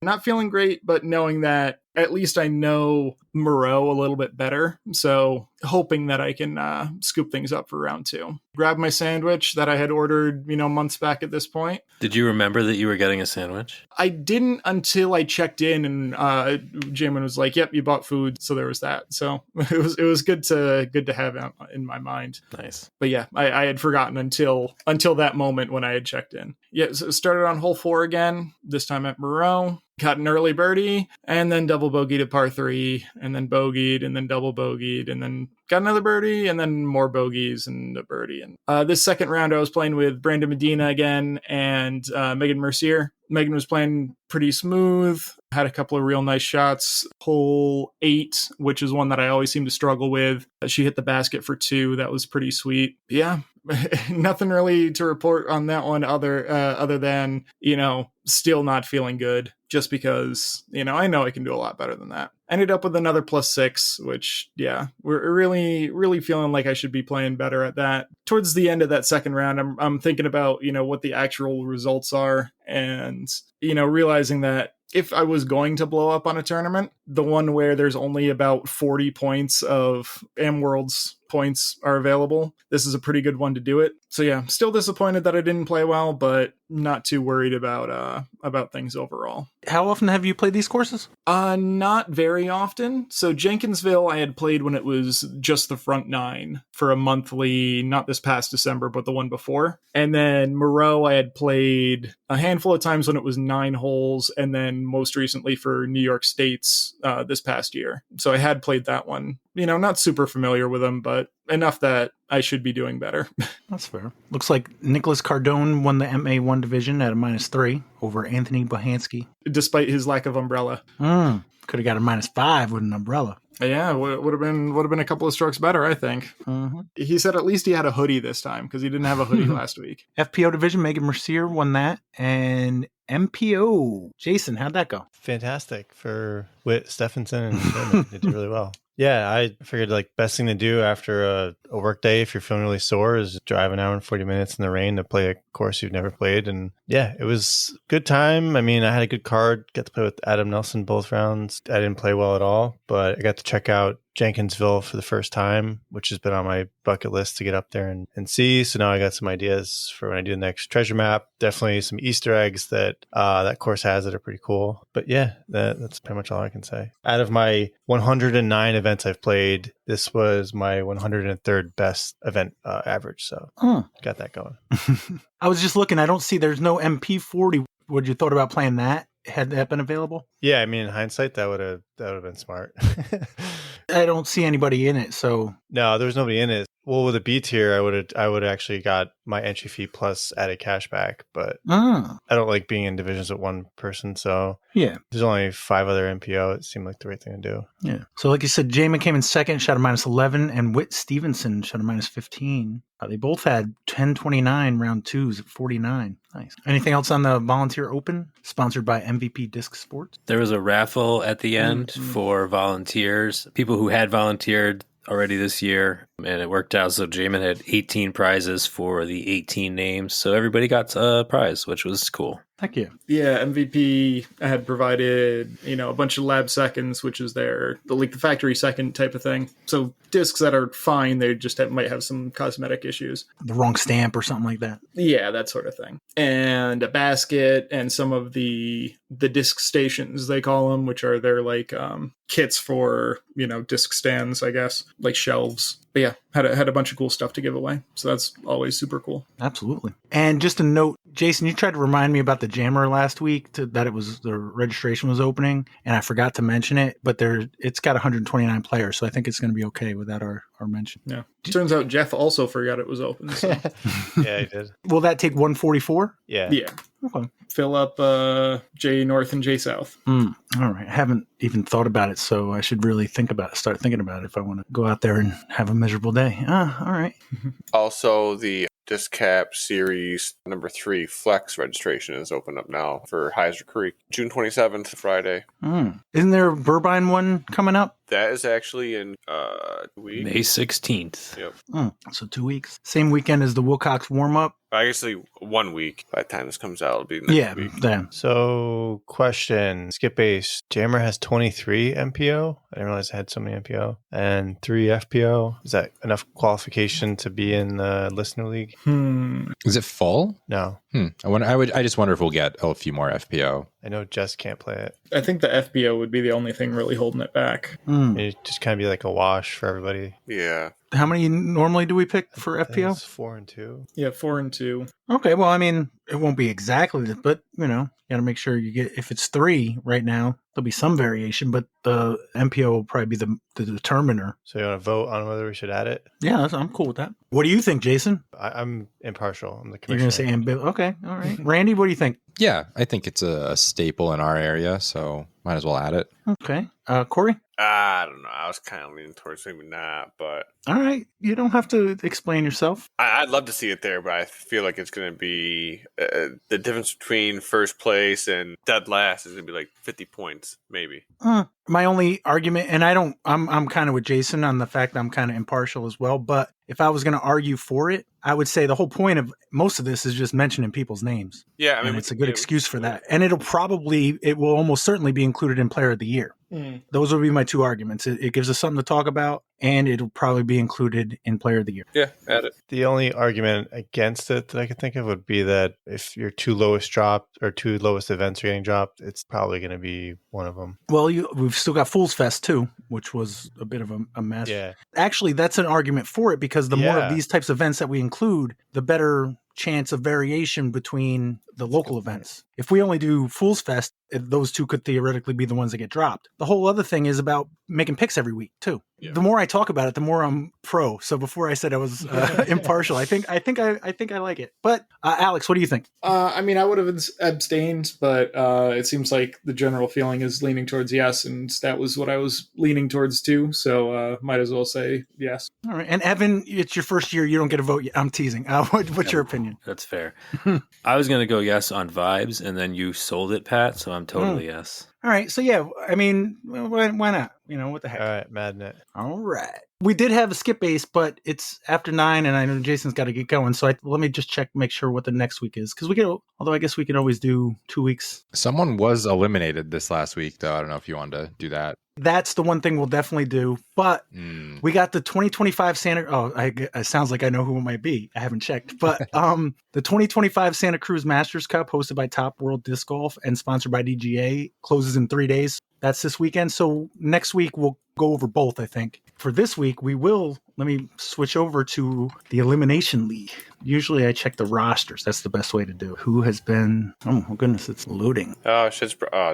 not feeling great, but knowing that at least I know Moreau a little bit better. So hoping that I can scoop things up for round 2. Grab my sandwich that I had ordered, months back at this point. Did you remember that you were getting a sandwich? I didn't until I checked in, and Jamin was like, "Yep, you bought food." So there was that. So it was good to have in my mind. Nice. But yeah, I had forgotten until that moment when I had checked in. Yeah, so started on hole 4 again, this time at Moreau. Got an early birdie, and then double bogeyed at par 3, and then bogeyed, and then double bogeyed, and then got another birdie, and then more bogeys and a birdie. And this second round, I was playing with Brandon Medina again and Megan Mercier. Megan was playing pretty smooth, had a couple of real nice shots. Hole 8, which is one that I always seem to struggle with. She hit the basket for 2. That was pretty sweet. Yeah, nothing really to report on that one other than, still not feeling good, just because, I know I can do a lot better than that. Ended up with another +6, which, yeah, we're really, really feeling like I should be playing better at that. Towards the end of that second round, I'm thinking about, what the actual results are, and, realizing that if I was going to blow up on a tournament, the one where there's only about 40 points of AmWorld's points are available, this is a pretty good one to do it. So yeah, still disappointed that I didn't play well, but not too worried about things overall. How often have you played these courses? Not very often. So Jenkinsville I had played when it was just the front 9 for a monthly, not this past December, but the one before. And then Moreau I had played a handful of times when it was 9 holes, and then most recently for New York State's this past year. So I had played that one. Not super familiar with them, but enough that I should be doing better. That's fair. Looks like Nicholas Cardone won the MA1 division at a -3 over Anthony Bohansky. Despite his lack of umbrella. Could have got a -5 with an umbrella. Yeah, would have been a couple of strokes better, I think. Mm-hmm. He said at least he had a hoodie this time, because he didn't have a hoodie last week. FPO division, Megan Mercier won that. And MPO, Jason, how'd that go? Fantastic for Whit, Stephenson, and Sherman. They did really well. Yeah, I figured best thing to do after a work day, if you're feeling really sore, is drive an hour and 40 minutes in the rain to play a course you've never played. And yeah, it was a good time. I mean, I had a good card, got to play with Adam Nelson both rounds. I didn't play well at all, but I got to check out Jenkinsville for the first time, which has been on my bucket list to get up there and see. So now I got some ideas for when I do the next treasure map. Definitely some Easter eggs that that course has that are pretty cool. But yeah, that's pretty much all I can say. Out of my 109 events I've played, this was my 103rd best event average. So got that going. I was just looking. I don't see there's no MP40. Would you thought about playing that? Had that been available? Yeah, I mean, in hindsight, that would have That would have been smart. I don't see anybody in it, so No, there was nobody in it. Well, with a B tier, I would actually got my entry fee plus added cash back, but I don't like being in divisions with one person, so yeah. there's only 5 other MPO. It seemed like the right thing to do. Yeah. So like you said, Jamin came in second, shot a -11, and Whit Stevenson shot a -15. They both had 1029 round twos at 49. Nice. Anything else on the Volunteer Open? Sponsored by MVP Disc Sports. There was a raffle at the end for volunteers, people who had volunteered already this year, and it worked out. So Jamin had 18 prizes for the 18 names. So everybody got a prize, which was cool. Heck yeah. Yeah, MVP had provided, a bunch of lab seconds, which is the factory second type of thing. So discs that are fine, they just might have some cosmetic issues. The wrong stamp or something like that. Yeah, that sort of thing. And a basket and some of the disc stations, they call them, which are their kits for, disc stands, I guess, like shelves. But yeah, had a bunch of cool stuff to give away. So that's always super cool. Absolutely. And just a note, Jason, you tried to remind me about the Jammer last week that it was the registration was opening, and I forgot to mention it, but it's got 129 players, so I think it's going to be okay without our mention. Yeah. Turns out Jeff also forgot it was open. So. Yeah, he did. Will that take 144? Yeah. Yeah. Okay. Fill up J North and J South. All right. I haven't even thought about it, so I should really start thinking about it if I want to go out there and have a miserable day. All right. Also, the Disc Cap Series number 3 Flex registration is open up now for Heiser Creek, June 27th, Friday. Isn't there a Burbine one coming up? That is actually in week. May 16th. Yep. So 2 weeks. Same weekend as the Wilcox warm-up. Actually, 1 week. By the time this comes out, it'll be next week. Damn. So, question. Skip Base. Jammer has 23 MPO. I didn't realize I had so many MPO. And 3 FPO. Is that enough qualification to be in the Listener League? Is it full? No. I just wonder if we'll get a few more FPO. I know Jess can't play it. I think the FBO would be the only thing really holding it back. It just kind of be like a wash for everybody. Yeah. How many normally do we pick for FPO? It's 4 and 2. Yeah, 4 and 2. Okay, well, I mean, it won't be exactly, but, you got to make sure you get, if it's 3 right now, there'll be some variation, but the MPO will probably be the determiner. So you want to vote on whether we should add it? Yeah, I'm cool with that. What do you think, Jason? I'm impartial. I'm the You're commissioner. going to say okay, all right. Randy, what do you think? Yeah, I think it's a staple in our area, so might as well add it. Okay. Corey? I don't know. I was kind of leaning towards maybe not, but All right. You don't have to explain yourself. I'd love to see it there, but I feel like it's going to be the difference between first place and dead last is going to be like 50 points, maybe. My only argument, and I'm kind of with Jason on the fact that I'm kind of impartial as well, but if I was going to argue for it, I would say the whole point of most of this is just mentioning people's names. Yeah, I mean, and it's a good excuse for that. And it will almost certainly be included in Player of the Year. Those would be my 2 arguments. It gives us something to talk about, and it'll probably be included in Player of the Year. Yeah, add it. The only argument against it that I could think of would be that if your 2 lowest dropped or 2 lowest events are getting dropped, it's probably going to be one of them. Well, we've still got Fool's Fest too, which was a bit of a mess. Yeah. Actually, that's an argument for it because the more of these types of events that we include, the better chance of variation between the local events. If we only do Fool's Fest, those 2 could theoretically be the ones that get dropped. The whole other thing is about making picks every week too. Yeah. The more I talk about it, the more I'm pro. So before I said I was impartial, I think I like it. But Alex, what do you think? I mean, I would have abstained, but it seems like the general feeling is leaning towards yes, and that was what I was leaning towards too. So might as well say yes. All right. And Evan, it's your first year. You don't get a vote yet. I'm teasing. What's your opinion? That's fair. I was going to go yes on vibes, and then you sold it, Pat, so I'm totally yes. All right. So, yeah, I mean, why not? What the heck? All right, Madnet. All right. We did have a skip base, but it's after 9, and I know Jason's got to get going. So let me just make sure what the next week is. Because although I guess we can always do 2 weeks. Someone was eliminated this last week, though. I don't know if you wanted to do that. That's the one thing we'll definitely do. But we got the 2025 Santa... Oh, it sounds like I know who it might be. I haven't checked. But the 2025 Santa Cruz Masters Cup, hosted by Top World Disc Golf and sponsored by DGA, closes in 3 days. That's this weekend. So next week, we'll go over both, I think. for this week, let me switch over to the Elimination League. Usually I check the rosters. That's the best way to do it. Who has been, oh my goodness, it's loading. Oh,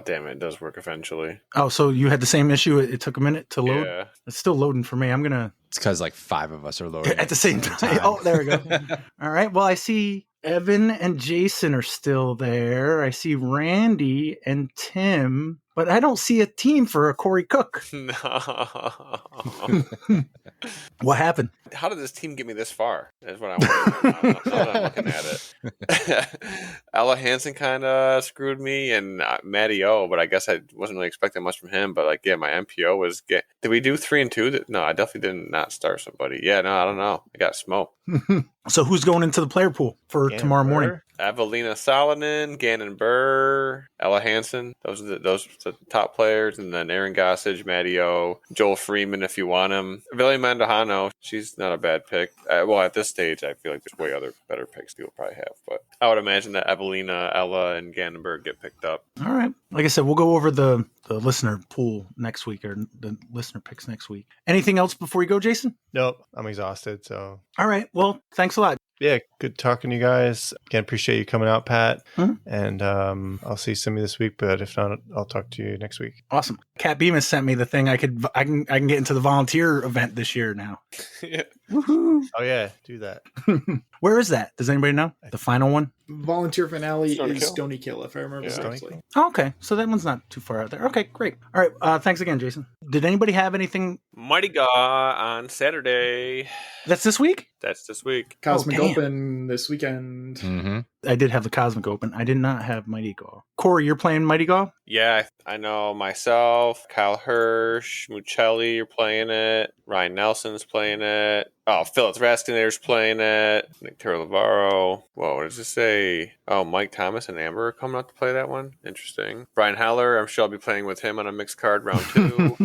damn it. It does work eventually. Oh, so you had the same issue? It took a minute to load? Yeah. It's still loading for me. I'm going to... It's because like 5 of us are loading at the same time. Oh, there we go. All right. Well, I see Evan and Jason are still there. I see Randy and Tim, but I don't see a team for a Corey Cook. No. What happened? How did this team get me this far? Is what I want. Now that I'm looking at it. Ella Hansen kind of screwed me, and Matty O, but I guess I wasn't really expecting much from him. But my MPO was Did we do 3 and 2? No, I definitely did not start somebody. Yeah, no, I don't know. I got smoked. So who's going into the player pool for tomorrow morning? Evelina Salonen, Gannon Burr, Ella Hansen. Those are the top players. And then Aaron Gossage, Matty O, Joel Freeman if you want him. Villy Mandujano, she's not a bad pick. At this stage, I feel like there's way other better picks people probably have. But I would imagine that Evelina, Ella, and Gannon Burr get picked up. All right. Like I said, we'll go over the listener pool next week, or the listener picks next week. Anything else before we go, Jason? Nope, I'm exhausted. So, all right. Well, thanks a lot. Yeah, good talking to you guys. Again, appreciate you coming out, Pat. And I'll see some of you this week, but if not, I'll talk to you next week. Awesome. Kat Bemis sent me the thing. I can get into the volunteer event this year now. Yeah. Woohoo! Oh yeah, do that. Where is that? Does anybody know? The final one? Volunteer finale Stonykill. is Stonykill, if I remember correctly. Oh, okay. So that one's not too far out there. Okay, great. All right. Thanks again, Jason. Did anybody have anything? Mighty Gaw on Saturday. That's this week? That's this week. Cosmic damn. Open this weekend. Mm-hmm. I did have the Cosmic Open. I did not have Mighty Gaw. Corey, you're playing Mighty Gaw? Yeah, I know myself, Kyle Hirsch, Muccelli are playing it. Ryan Nelson's playing it. Oh, Phillips Raskinator's playing it. Nick Terravaro. Whoa, what does it say? Oh, Mike Thomas and Amber are coming out to play that one. Interesting. Brian Haller, I'm sure I'll be playing with him on a mixed card round 2.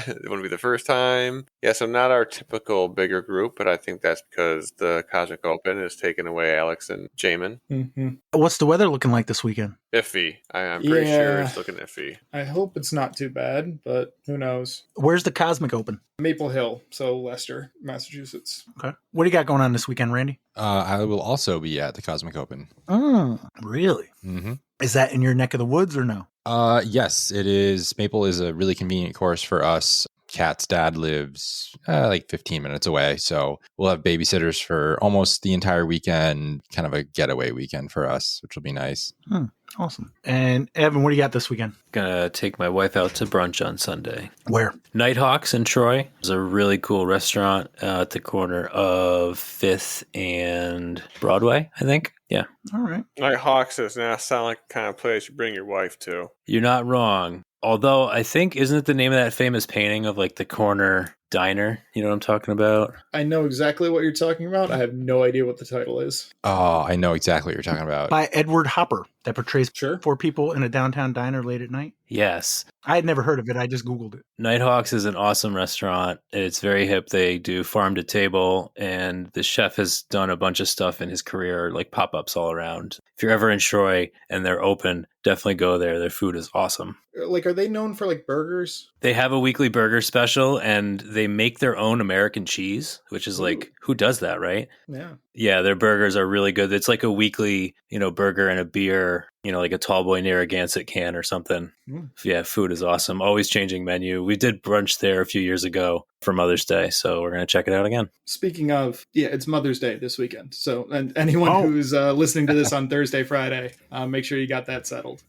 It wouldn't be the first time. Yeah, so not our typical bigger group, but I think that's because the Cosmic Open is taking away Alex and Jamin. Mm-hmm. What's the weather looking like this weekend? Iffy. I'm pretty sure it's looking iffy. I hope it's not too bad, but who knows? Where's the Cosmic Open? Maple Hill, so Leicester, Massachusetts. Okay. What do you got going on this weekend, Randy? I will also be at the Cosmic Open. Oh, really? Mm-hmm. Is that in your neck of the woods or no? Yes, it is. Maple is a really convenient course for us. Kat's dad lives like 15 minutes away, so we'll have babysitters for almost the entire weekend, kind of a getaway weekend for us, which will be nice. Awesome. And Evan, what do you got this weekend? Gonna take my wife out to brunch on Sunday. Where? Nighthawks in Troy. It's a really cool restaurant at the corner of 5th and Broadway, I think. Yeah. All right. Nighthawks does not sound like the kind of place you bring your wife to. You're not wrong. Although I think, isn't it the name of that famous painting of like the corner diner? You know what I'm talking about? I know exactly what you're talking about. I have no idea what the title is. Oh, I know exactly what you're talking about. By Edward Hopper, that portrays Sure. 4 people in a downtown diner late at night. Yes. I had never heard of it. I just Googled it. Nighthawks is an awesome restaurant. It's very hip. They do farm to table, and the chef has done a bunch of stuff in his career, like pop-ups all around. If you're ever in Troy and they're open, definitely go there. Their food is awesome. Like, are they known for like burgers? They have a weekly burger special, and they make their own American cheese, which is like, who does that, right? Yeah. Yeah, their burgers are really good. It's like a weekly, burger and a beer, like a tall boy Narragansett can or something. Yeah, food is awesome. Always changing menu. We did brunch there a few years ago for Mother's Day, so we're going to check it out again. Speaking of, it's Mother's Day this weekend. So, and anyone who's listening to this on Thursday, Friday, make sure you got that settled.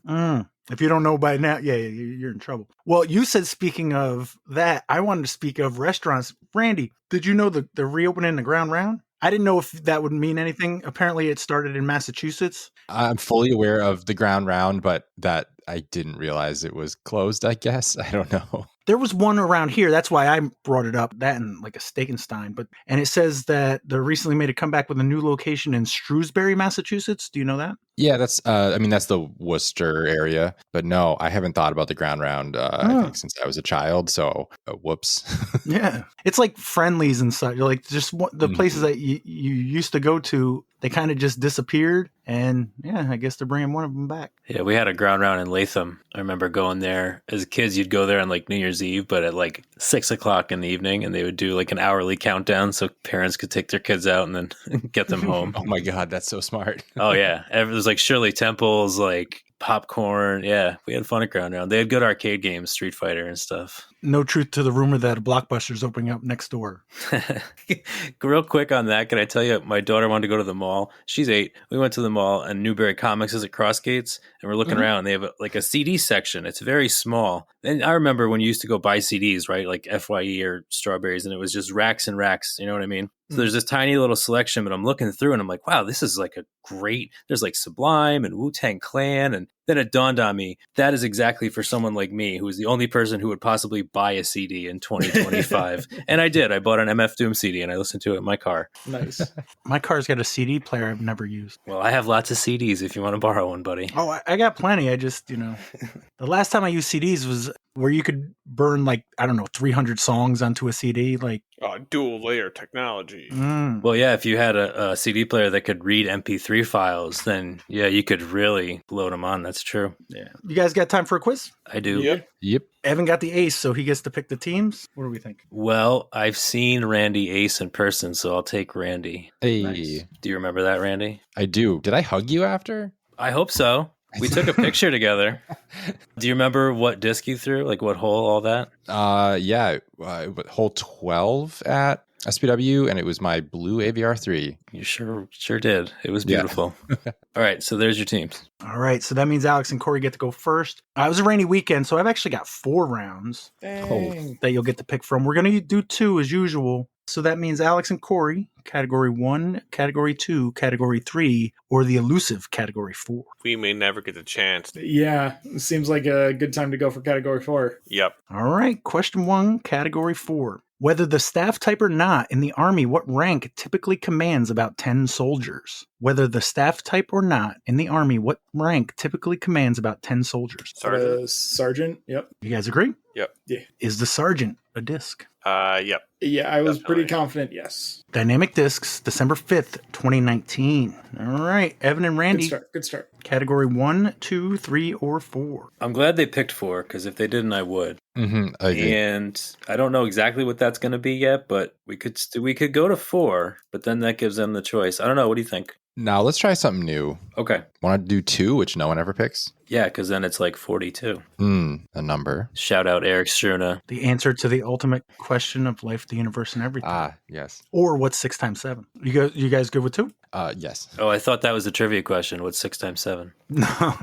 If you don't know by now, you're in trouble. Well, you said speaking of that, I wanted to speak of restaurants. Randy, did you know the reopening the Ground Round? I didn't know if that would mean anything. Apparently, it started in Massachusetts. I'm fully aware of the Ground Round, but that I didn't realize it was closed, I guess. I don't know. There was one around here. That's why I brought it up. That and like a Steak and Stein. And it says that they recently made a comeback with a new location in Shrewsbury, Massachusetts. Do you know that? Yeah, that's the Worcester area. But no, I haven't thought about the Ground Round, I think, since I was a child. So, whoops. Yeah. It's like Friendlies and such. Like just the places that you used to go to, they kind of just disappeared. And yeah, I guess they're bringing one of them back. Yeah, we had a Ground Round in Latham. I remember going there as kids. You'd go there on like New Year's Eve, but at like 6:00 in the evening, and they would do like an hourly countdown so parents could take their kids out and then get them home. Oh my God, that's so smart. Oh yeah, there's like Shirley Temples, like popcorn. Yeah, we had fun at Ground Round. They had good arcade games, Street Fighter and stuff. No truth to the rumor that a Blockbuster's opening up next door. Real quick on that, can I tell you, my daughter wanted to go to the mall. She's 8. We went to the mall, and Newberry Comics is at Crossgates, and we're looking around. They have like a CD section. It's very small. And I remember when you used to go buy CDs, right? Like FYE or Strawberries, and it was just racks and racks. You know what I mean? So there's this tiny little selection, but I'm looking through and I'm like, wow, this is like a great, there's like Sublime and Wu-Tang Clan. And then it dawned on me, that is exactly for someone like me, who is the only person who would possibly buy a CD in 2025. And I did. I bought an MF Doom CD and I listened to it in my car. Nice. My car's got a CD player I've never used. Well, I have lots of CDs if you want to borrow one, buddy. Oh, I got plenty. I just, the last time I used CDs was where you could burn like, I don't know, 300 songs onto a CD. Like, dual layer technology. Well, yeah, if you had a CD player that could read MP3 files, then yeah, you could really load them on. That's true. Yeah. You guys got time for a quiz? I do. Yep. Evan got the ace, so he gets to pick the teams. What do we think? Well, I've seen Randy ace in person, so I'll take Randy. Hey, Nice. Do you remember that, Randy? I do. Did I hug you after? I hope so. We took a picture together. Do you remember what disc you threw? Like what hole, all that? Yeah, hole 12 at SPW, and it was my blue AVR3. You sure did. It was beautiful. Yeah. All right, so there's your teams. All right, so that means Alex and Corey get to go first. It was a rainy weekend, so I've actually got 4 rounds that you'll get to pick from. We're going to do 2 as usual. So that means Alex and Corey, category 1, category 2, category 3, or the elusive category 4. We may never get the chance. Yeah, it seems like a good time to go for category 4. Yep. All right, question 1, category 4. Whether the staff type or not, in the Army, what rank typically commands about 10 soldiers? Whether the staff type or not, in the Army, what rank typically commands about 10 soldiers? Sergeant. Sergeant, yep. You guys agree? Yep. Yeah. Is the sergeant a disc? Yep. Yeah, I was Definitely. pretty confident, yes. Dynamic Discs, December 5th, 2019. All right, Evan and Randy. Good start. Category 1, 2, 3, or 4. I'm glad they picked 4, because if they didn't, I would. I agree. And I don't know exactly what that's going to be yet, but we could go to 4, but then that gives them the choice. I don't know. What do you think? Now let's try something new. Okay. Want to do 2, which no one ever picks? Yeah, because then it's like 42. A number. Shout out Eric Struna. The answer to the ultimate question of life, the universe, and everything. Ah, yes. Or what's 6 times 7? You guys good with 2? Yes. Oh, I thought that was a trivia question. What's 6 times 7? No.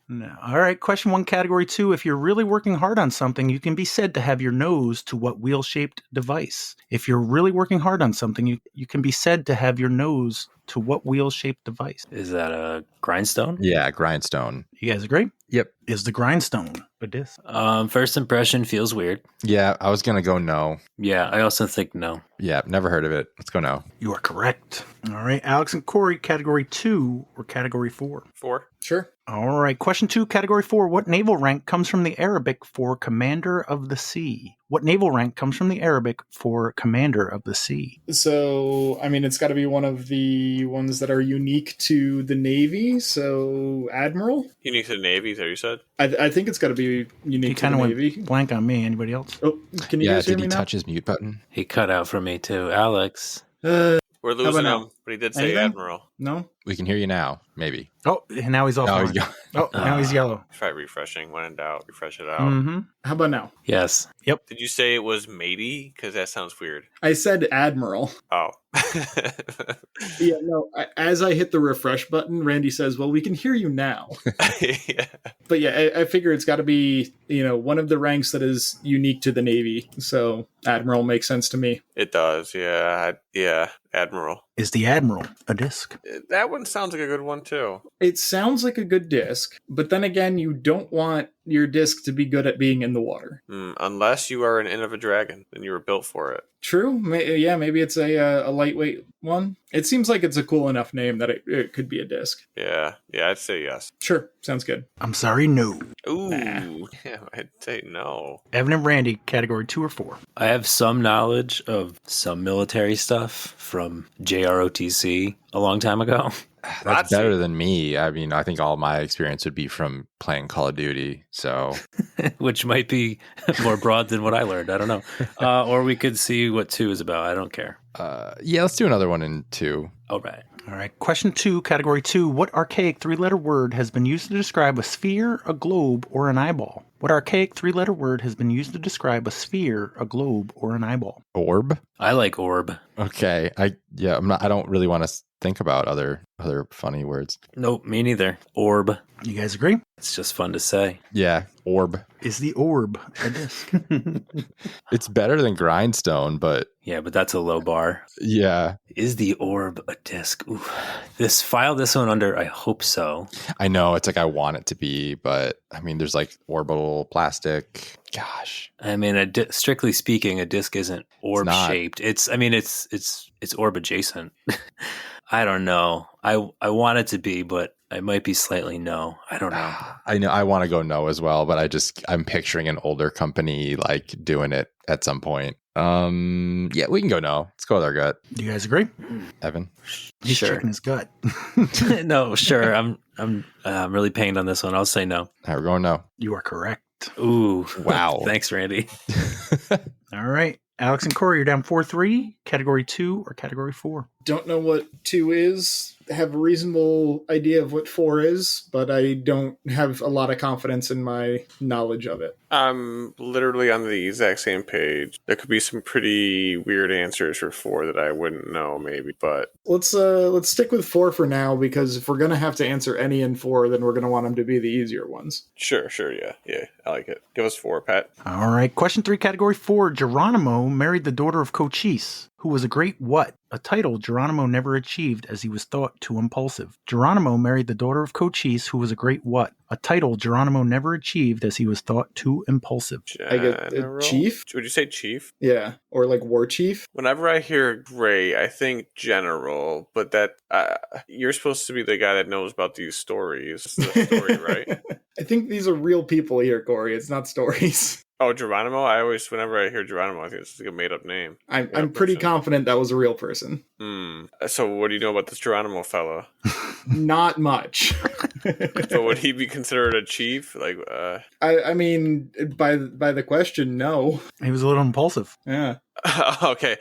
No. All right. Question 1, category 2. If you're really working hard on something, you can be said to have your nose to what wheel-shaped device? If you're really working hard on something, you can be said to have your nose to what wheel-shaped device? Is that a grindstone? Yeah, grindstone. You guys agree? Yep. Is the grindstone a disc? First impression feels weird. Yeah, I was going to go no. Yeah, I also think no. Yeah, never heard of it. Let's go no. You are correct. All right. Alex and Corey, category 2 or category 4? 4. Sure. All right. Question 2, category 4. What naval rank comes from the Arabic for Commander of the Sea? What naval rank comes from the Arabic for Commander of the Sea? So, I mean, it's got to be one of the ones that are unique to the Navy. So, Admiral? Unique to the Navy, is that what you said? I think it's got to be You unique to kind the of Navy. went blank on me. Anybody else? Oh, can you Yeah, guys hear did me he now? touch his mute button? He cut out for me too. Alex. We're about losing now? him, but he did say Anything? Admiral. No? We can hear you now, maybe. Oh, and now he's off. No, he's Now he's yellow. Try refreshing. When in doubt, refresh it out. Mm-hmm. How about now? Yes. Did you say it was matey? Because that sounds weird. I said Admiral. Oh. Yeah, no. As I hit the refresh button, Randy says, well, we can hear you now. Yeah. But yeah, I figure it's got to be, one of the ranks that is unique to the Navy. So Admiral makes sense to me. It does, yeah. Yeah, Admiral. Is the Admiral a disc? That one sounds like a good one, too. It sounds like a good disc, but then again, you don't want your disc to be good at being in the water. Unless you are an Inn of a Dragon, then you were built for it. True. Yeah, maybe it's a lightweight one. It seems like it's a cool enough name that it could be a disc. Yeah, I'd say yes. Sure, sounds good. I'm sorry, no. Ooh, Nah. yeah, I'd say no. Evan and Randy, category 2 or 4? I have some knowledge of some military stuff from JROTC a long time ago. That's Rotsy. better than me. I mean, I think all my experience would be from playing Call of Duty. So Which might be more broad than what I learned. I don't know. Or we could see what 2 is about. I don't care. yeah, let's do another one in 2. All right. All right. Question 2, category 2. What archaic 3-letter word has been used to describe a sphere, a globe, or an eyeball? What archaic 3-letter word has been used to describe a sphere, a globe, or an eyeball? Orb. I like orb. Okay. I don't really want to think about other funny words. Nope, me neither. Orb. You guys agree? It's just fun to say. Yeah, orb. Is the orb a disc? It's better than grindstone, but Yeah, but that's a low bar. yeah, Is the orb a disc? Ooh. File this one under I hope so. I know it's like I want it to be, but I mean, there's like orbital plastic. Gosh, I mean, strictly speaking, a disc isn't orb not. shaped. It's orb adjacent. I don't know. I want it to be, but I might be slightly no. I don't know. I know I want to go no as well, but I'm picturing an older company like doing it at some point. Yeah, we can go no. Let's go with our gut. Do you guys agree? Evan. He's Sure. checking his gut. No, sure. I'm really pained on this one. I'll say no. All right, we're going no. You are correct. Ooh. Wow. Thanks, Randy. All right. Alex and Corey, you're down 4-3, category 2 or category 4. Don't know what 2 is. Have a reasonable idea of what 4 is, but I don't have a lot of confidence in my knowledge of it. I'm literally on the exact same page. There could be some pretty weird answers for 4 that I wouldn't know, maybe, but Let's stick with 4 for now, because if we're gonna have to answer any in 4, then we're gonna want them to be the easier ones. sure, yeah, I like it. Give us 4, Pat. All right. Question 3, category 4. Geronimo married the daughter of Cochise, who was a great what? A title Geronimo never achieved as he was thought too impulsive. Geronimo married the daughter of Cochise, who was a great what? A title Geronimo never achieved as he was thought too impulsive. I get General? chief? Would you say chief? Yeah, or like war chief. Whenever I hear great, I think general, but that you're supposed to be the guy that knows about these stories. It's the story, right? I think these are real people here, Corey. It's not stories. Oh, Geronimo? Whenever I hear Geronimo, I think it's like a made up name. I'm pretty confident that was a real person. So what do you know about this Geronimo fellow? Not much. So would he be considered a chief? Like, I mean, by the question, no. He was a little impulsive. Yeah. okay.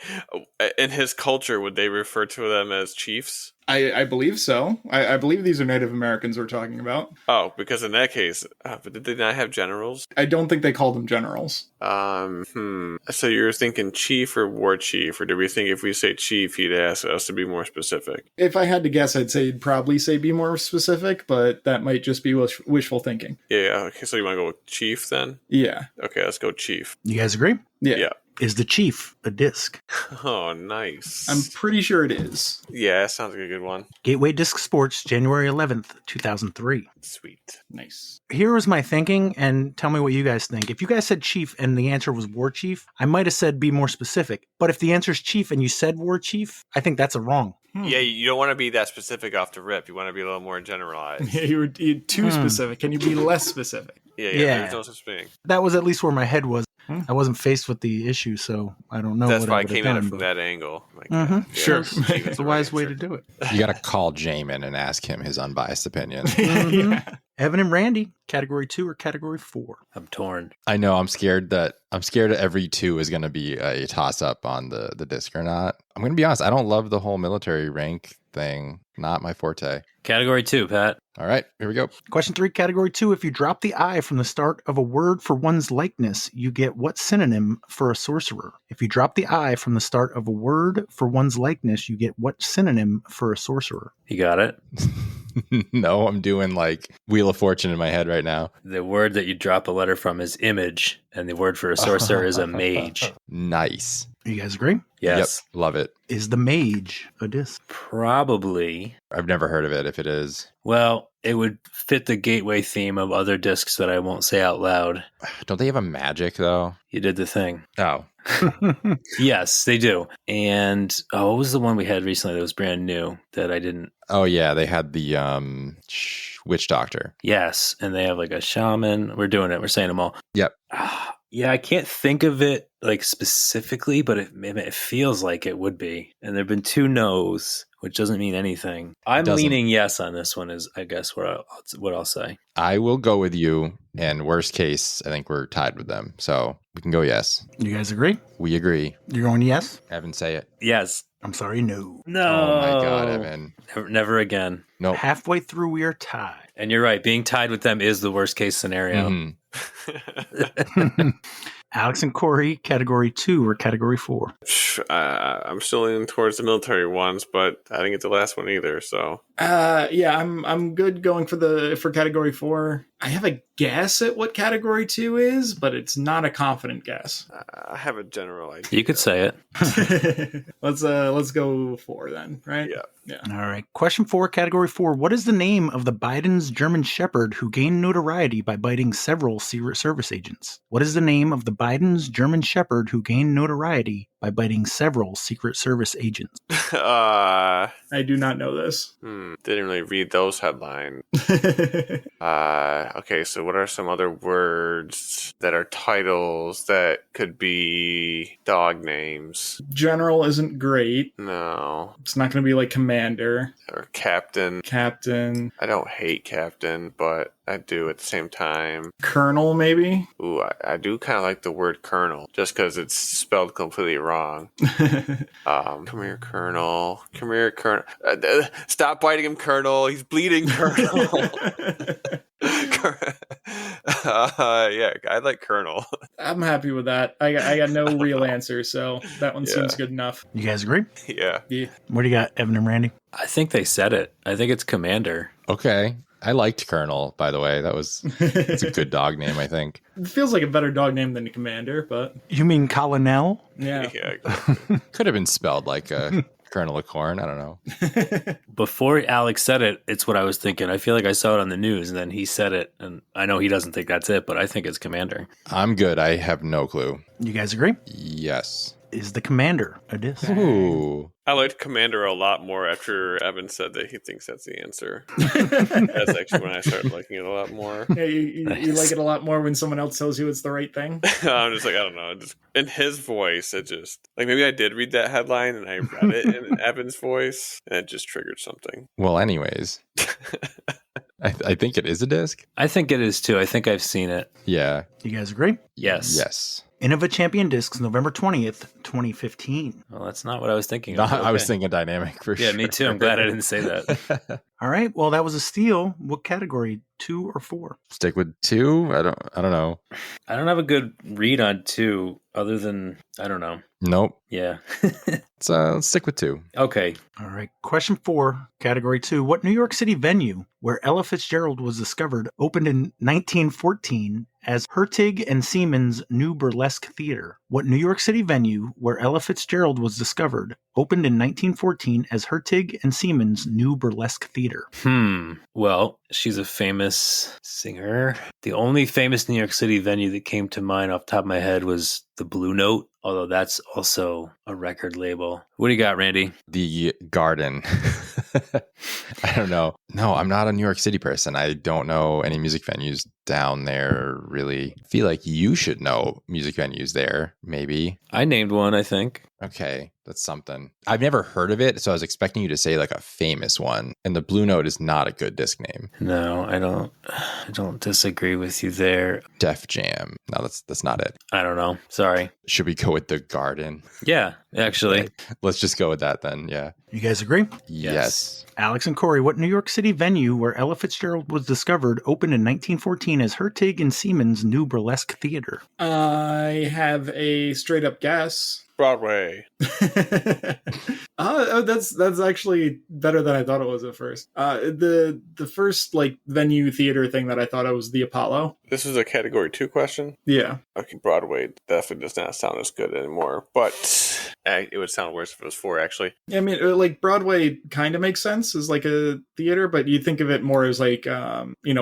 In his culture, would they refer to them as chiefs? I believe so. I believe these are Native Americans we're talking about. Oh, because in that case, but did they not have generals? I don't think they called them generals. So you're thinking chief or war chief, or do we think if we say chief, he'd ask us to be more specific? If I had to guess, I'd say he'd probably say be more specific, but that might just be wishful thinking. Yeah. Okay. So you want to go with chief then? Yeah. Okay. Let's go chief. You guys agree? Yeah. Is the chief a disc? Oh, nice. I'm pretty sure it is. Yeah, that sounds like a good one. Gateway Disc Sports, January 11th, 2003. Sweet. Nice. Here was my thinking, and tell me what you guys think. If you guys said chief and the answer was war chief, I might have said be more specific. But if the answer is chief and you said war chief, I think that's a wrong. Yeah, you don't want to be that specific off the rip. You want to be a little more generalized. Yeah, you're too specific. Can you be less specific? Yeah. There's no such thing. That was at least where my head was. I wasn't faced with the issue, so I don't know. That's what why I would've came done, at it from but- that angle. Like, Sure. It's a wise way to do it. You got to call Jamin and ask him his unbiased opinion. Yeah. Evan and Randy, category 2 or category 4? I'm torn. I know I'm scared that every 2 is going to be a toss up on the disc or not. I'm going to be honest. I don't love the whole military rank thing. Not my forte. Category 2, Pat. All right, here we go. Question 3, category 2. If you drop the I from the start of a word for one's likeness, you get what synonym for a sorcerer? If you drop the I from the start of a word for one's likeness, you get what synonym for a sorcerer? You got it. No, I'm doing like Wheel of Fortune in my head right now. The word that you drop a letter from is image, and the word for a sorcerer is a mage. Nice. You guys agree? Yes. Yep, love it. Is the mage a disc? Probably. I've never heard of it if it is. Well, it would fit the gateway theme of other discs that I won't say out loud. Don't they have a magic though? You did the thing. Oh, Yes, they do. And what was the one we had recently that was brand new that I didn't? oh yeah, they had the witch doctor. Yes, and they have like a shaman. We're doing it. We're saying them all. Yep. Yeah, I can't think of it like specifically, but it feels like it would be. And there've been 2 no's, which doesn't mean anything. I'm Doesn't. leaning yes on this one. Is I guess what I'll say. I will go with you. And worst case, I think we're tied with them. So we can go yes. You guys agree? We agree. You're going yes? Evan, say it. Yes. I'm sorry, no. No. Oh my God, Evan. Never again. Nope. Halfway through, we are tied. And you're right. Being tied with them is the worst case scenario. Mhm. Alex and Corey, category 2 or category 4? I'm still leaning towards the military ones, but I didn't get the last one either. So Yeah, I'm good going for category 4. I have a guess at what category 2 is, but it's not a confident guess. I have a general idea. You could say it. Let's go 4 then, right? Yeah. All right. Question 4, category 4. What is the name of the Biden's German Shepherd who gained notoriety by biting several Secret Service agents? What is the name of the Biden's German Shepherd who gained notoriety by biting several Secret Service agents? I do not know this. Didn't really read those headlines. Okay, so what are some other words that are titles that could be dog names? General isn't great. No. It's not going to be like commander, Or captain. captain, I don't hate captain, but I do at the same time. colonel, maybe. Ooh, I do kind of like the word colonel, just because it's spelled completely wrong. Come here, colonel. Come here, colonel. Stop biting him, colonel. He's bleeding, colonel. Yeah, I like colonel. I'm happy with that. I got no real answer, so that one seems good enough. You guys agree? Yeah. Yeah. What do you got, Evan and Randy? I think they said it. I think it's Commander. Okay. I liked Colonel, by the way. It's a good dog name, I think. It feels like a better dog name than a commander, but You mean Colonel? yeah. Could have been spelled like a kernel of corn. I don't know. Before Alex said it, it's what I was thinking. I feel like I saw it on the news, and then he said it, and I know he doesn't think that's it, but I think it's Commander. I'm good. I have no clue. You guys agree? Yes. Is the commander a disc? Ooh. I liked Commander a lot more after Evan said that he thinks that's the answer. That's actually when I started liking it a lot more. Yeah, you like it a lot more when someone else tells you it's the right thing. I'm just like, I don't know. Just in his voice, it just like maybe I did read that headline and I read it in Evan's voice and it just triggered something. Well, anyways, I think it is a disc. I think it is too. I think I've seen it. Yeah. You guys agree? Yes. Yes. Innova Champion Discs, November 20th, 2015. Well, that's not what I was thinking No, of. I was Okay. thinking dynamic for sure. Yeah, me too. I'm glad I didn't say that. All right. Well, that was a steal. What category? 2 or 4? Stick with 2. I don't know. I don't have a good read on 2 other than, I don't know. Nope. Yeah. Let's stick with 2. Okay. All right. Question 4, category 2. What New York City venue where Ella Fitzgerald was discovered opened in 1914 as Hertig and Siemens New Burlesque Theater? What New York City venue where Ella Fitzgerald was discovered opened in 1914 as Hertig and Siemens New Burlesque Theater? Well, she's a famous singer. The only famous New York City venue that came to mind off the top of my head was the Blue Note, although that's also a record label. What do you got, Randy? The Garden. I don't know. No, I'm not a New York City person. I don't know any music venues down there, really. I feel like you should know music venues there, maybe. I named one, I think. Okay, that's something. I've never heard of it, so I was expecting you to say like a famous one. And the Blue Note is not a good disc name. No, I don't disagree with you there. Def Jam. No, that's not it. I don't know. Sorry. Should we go with the Garden? Yeah, actually. Let's just go with that then. Yeah. You guys agree? Yes. Alex and Corey, what New York City venue where Ella Fitzgerald was discovered opened in 1914 as Hertig and Siemens New Burlesque Theater? I have a straight up guess. Broadway. That's actually better than I thought it was at first. The first like venue theater thing that I thought it was the Apollo. This is a category 2 question. Yeah. Okay, Broadway definitely does not sound as good anymore, but it would sound worse if it was 4, actually. I mean, like Broadway kind of makes sense as like a theater, but you think of it more as like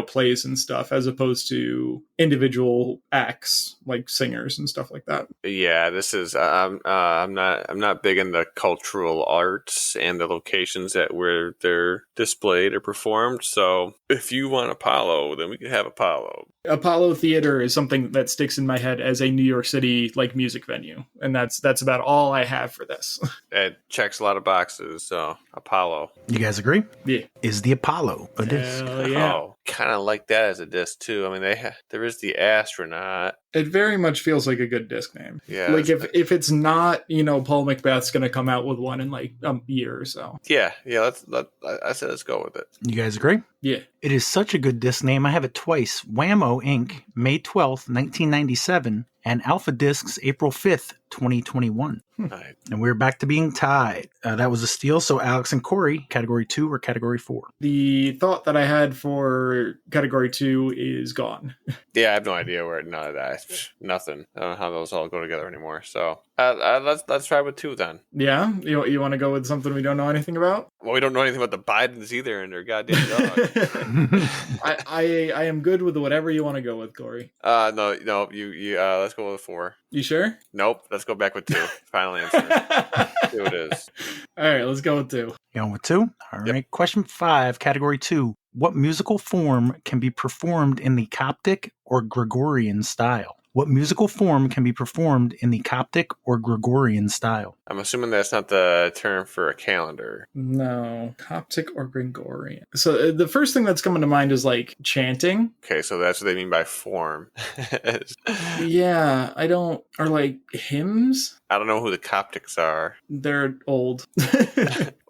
plays and stuff as opposed to individual acts like singers and stuff like that. Yeah, this is I'm not big into cultural arts and the locations that where they're displayed or performed. So if you want Apollo, then we can have Apollo. Apollo Theater is something that sticks in my head as a New York City like music venue, and that's about all I have for this. It checks a lot of boxes, so Apollo. You guys agree? Yeah. Is the Apollo a disc? Hell yeah. Oh, kind of like that as a disc too. I mean, there is the astronaut. It very much feels like a good disc name. Yeah, Like if it's not, Paul Macbeth's going to come out with one in like a year or so. Yeah. I said let's go with it. You guys agree? Yeah. It is such a good disc name. I have it twice. Whammo Inc., May 12th, 1997, and Alpha Discs, April 5th, 2021. Right. And we're back to being tied. That was a steal. So Alex and Corey, category 2 or category 4? The thought that I had for category 2 is gone. Yeah, I have no idea where none of that. Nothing. I don't know how those all go together anymore. So let's try with 2 then. Yeah? You want to go with something we don't know anything about? Well, we don't know anything about the Bidens either and their goddamn dog. I am good with whatever you want to go with, Corey. No, you let's go with 4. You sure? Nope, let's go back with 2. Final answer. 2 it is. All right, let's go with 2. Going with 2? All right. Yep. Question 5, category 2. What musical form can be performed in the Coptic or Gregorian style? What musical form can be performed in the Coptic or Gregorian style? I'm assuming that's not the term for a calendar. No, Coptic or Gregorian. So the first thing that's coming to mind is like chanting. Okay, so that's what they mean by form. Yeah, or like hymns. I don't know who the Coptics are, They're old.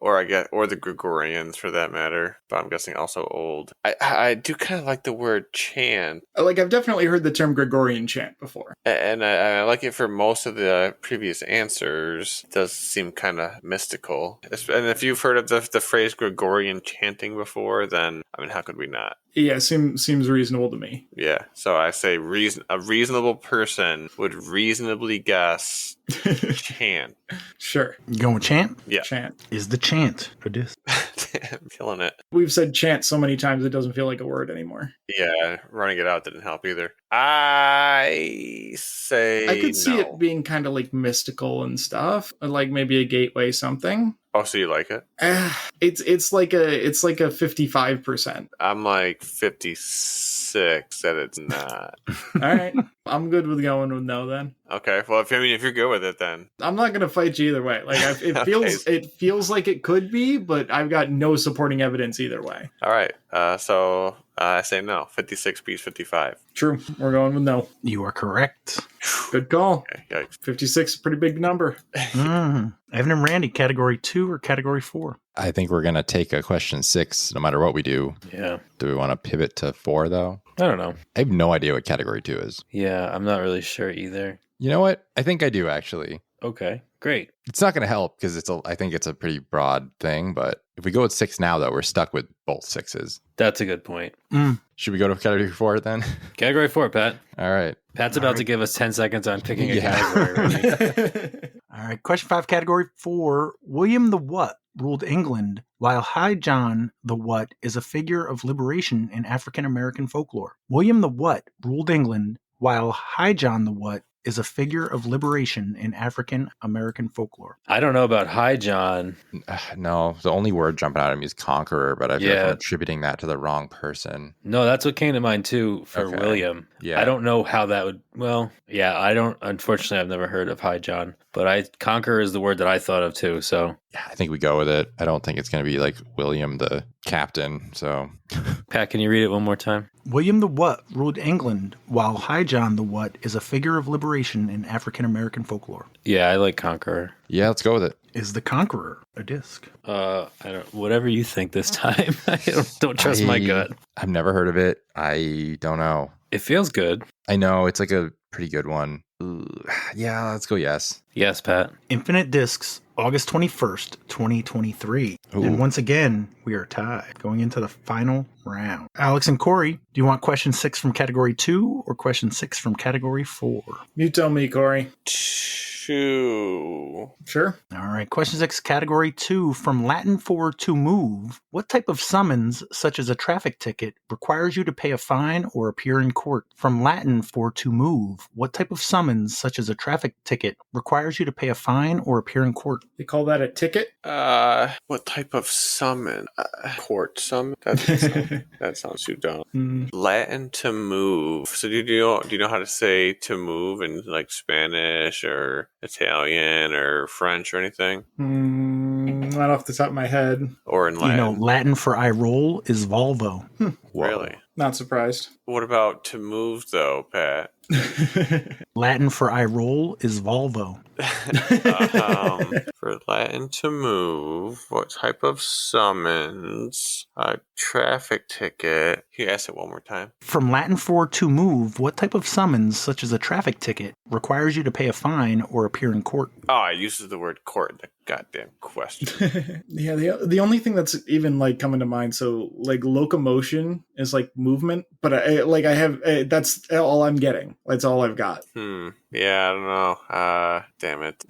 or the Gregorians for that matter. But I'm guessing also old. I do kind of like the word chant, Like I've definitely heard the term Gregorian chant before. and I like it for most of the previous answers. It does seem kind of mystical. And if you've heard of the phrase Gregorian chanting before, then I mean, how could we not? Yeah, seems reasonable to me. Yeah, so I say a reasonable person would reasonably guess chant. Sure. You going with chant? Yeah. Chant. Is the chant a disc? I'm killing it. We've said chant so many times it doesn't feel like a word anymore. Yeah, running it out didn't help either. I say I could see no. it being kind of like mystical and stuff, like maybe a gateway something. Oh, so you like it? It's like a 55%. I'm like 56 that it's not. All right, I'm good with going with no then. Okay, well, if you're good with it, then I'm not gonna fight you either way. Like it feels like it could be, but I've got no supporting evidence either way. all right. So I say no. 56 beats 55. True, we're going with no. You are correct. Good call. Okay, yikes. 56 is a pretty big number. Evan and Randy, category 2 or category 4? I think we're going to take a question 6 no matter what we do. Yeah. Do we want to pivot to 4 though? I don't know. I have no idea what category 2 is. Yeah, I'm not really sure either. You know what? I think I do actually. Okay, great. It's not going to help because I think it's a pretty broad thing, but if we go with 6 now though, we're stuck with both 6s. That's a good point. Should we go to category 4 then? Category 4, Pat. All right. Pat's about to give us 10 seconds on picking a Yeah. category. All right, question 5, category 4. William the What ruled England, while High John the What is a figure of liberation in African American folklore. William the What ruled England, while High John the What is a figure of liberation in African American folklore. I don't know about High John. No, the only word jumping out at me is conqueror, but I feel like Yeah. I'm attributing that to the wrong person. No, that's what came to mind too for Okay. William. Yeah. I don't know how that would. Well, yeah, I don't. Unfortunately, I've never heard of High John, but conqueror is the word that I thought of too. So, Yeah, I think we go with it. I don't think it's going to be like William the captain. So Pat, can you read it one more time? William the What ruled England, while High John the What is a figure of liberation in African American folklore. Yeah, I like conqueror. yeah, let's go with it. Is the Conqueror a disc? I don't. Whatever you think this time. I don't trust my gut. I've never heard of it. I don't know. It feels good. I know it's like a pretty good one. Ooh, yeah, let's go yes. Yes, Pat. Infinite Discs, August 21st, 2023. Ooh. And once again, we are tied going into the final round. Alex and Corey, do you want question 6 from category 2 or question 6 from category 4? You tell me, Corey. 2. Sure. All right. Question 6, category 2. From Latin for to move, what type of summons, such as a traffic ticket, requires you to pay a fine or appear in court? From Latin for to move, what type of summons, such as a traffic ticket, requires you to pay a fine or appear in court? They call that a ticket? What type of summon? Court summon? That sounds too dumb. Latin to move. So do you know how to say to move in like Spanish or Italian or French or anything? Not off the top of my head. Or in Latin? You know, Latin for I roll is Volvo. Really? Not surprised. What about to move though, Pat? Latin for I roll is Volvo. For Latin to move, what type of summons? A traffic ticket. Can you ask it one more time? From Latin for to move, what type of summons, such as a traffic ticket, requires you to pay a fine or appear in court? Oh, it uses the word court in the goddamn question. Yeah, the only thing that's even like coming to mind, so like locomotion is like movement, but that's all I'm getting. That's all I've got. Yeah, I don't know. Damn it.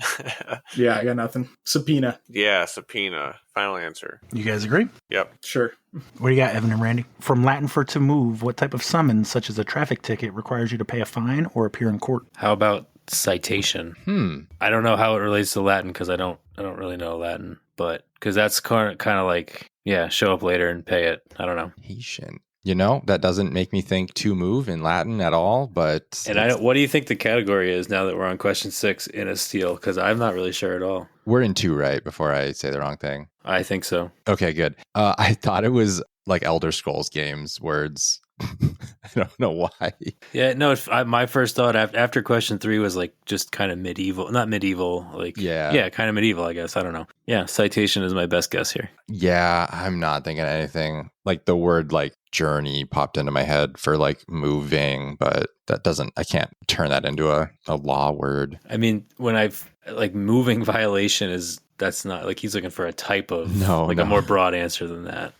Yeah, I got nothing. Subpoena. Yeah, subpoena. Final answer. You guys agree? Yep. Sure. What do you got, Evan and Randy? From Latin for to move, what type of summons, such as a traffic ticket, requires you to pay a fine or appear in court? How about citation? I don't know how it relates to Latin because I don't really know Latin, but because that's kind of like, yeah, show up later and pay it. I don't know. Patient. You know, that doesn't make me think to move in Latin at all, but... And what do you think the category is now that we're on question 6 in a steal? Because I'm not really sure at all. We're in 2, right? Before I say the wrong thing. I think so. Okay, good. I thought it was like Elder Scrolls games words. I don't know why. Yeah, no, my first thought after question 3 was like just kind of medieval. Not medieval, like... Yeah, kind of medieval, I guess. I don't know. Yeah, citation is my best guess here. Yeah, I'm not thinking anything. Like the word like journey popped into my head for like moving, but I can't turn that into a law word. I mean, when I've like moving violation that's not like he's looking for a type of a more broad answer than that.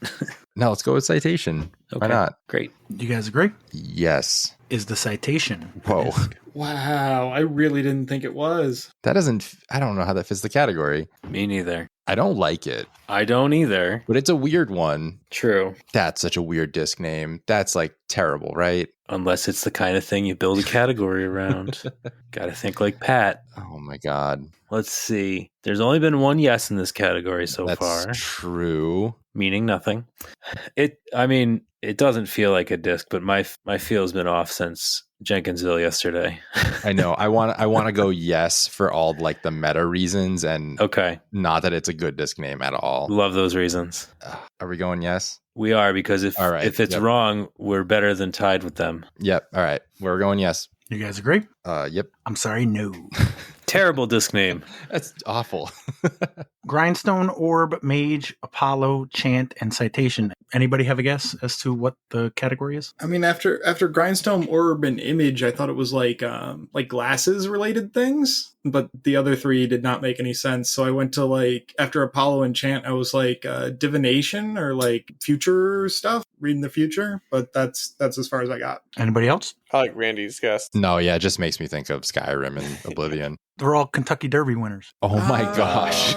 No, let's go with citation. Okay. Why not? Great. You guys agree? Yes. Is the citation. Whoa. Wow, I really didn't think it was. I don't know how that fits the category. Me neither. I don't like it. I don't either. But it's a weird one. True. That's such a weird disc name. That's like terrible, right? Unless it's the kind of thing you build a category around. Gotta think like Pat. Oh my God. Let's see. There's only been one yes in this category so far. That's true. Meaning nothing. It doesn't feel like a disc, but my feel's been off since Jenkinsville yesterday. I know. I want to go yes for all like the meta reasons and okay. Not that it's a good disc name at all. Love those reasons. Are we going yes? We are, because if it's wrong, we're better than tied with them. Yep. All right. We're going yes. You guys agree? Yep. I'm sorry, no. Terrible disc name. That's awful. Grindstone, Orb, Mage, Apollo, Chant, and Citation. Anybody have a guess as to what the category is? I mean, after Grindstone, Orb, and Image, I thought it was like glasses related things, but the other 3 did not make any sense. So I went to like, after Apollo and Chant, I was like divination or like future stuff, reading the future, but that's as far as I got. Anybody else? I like Randy's guess. No, yeah, it just makes me think of Skyrim and Oblivion. They're all Kentucky Derby winners. Oh my gosh.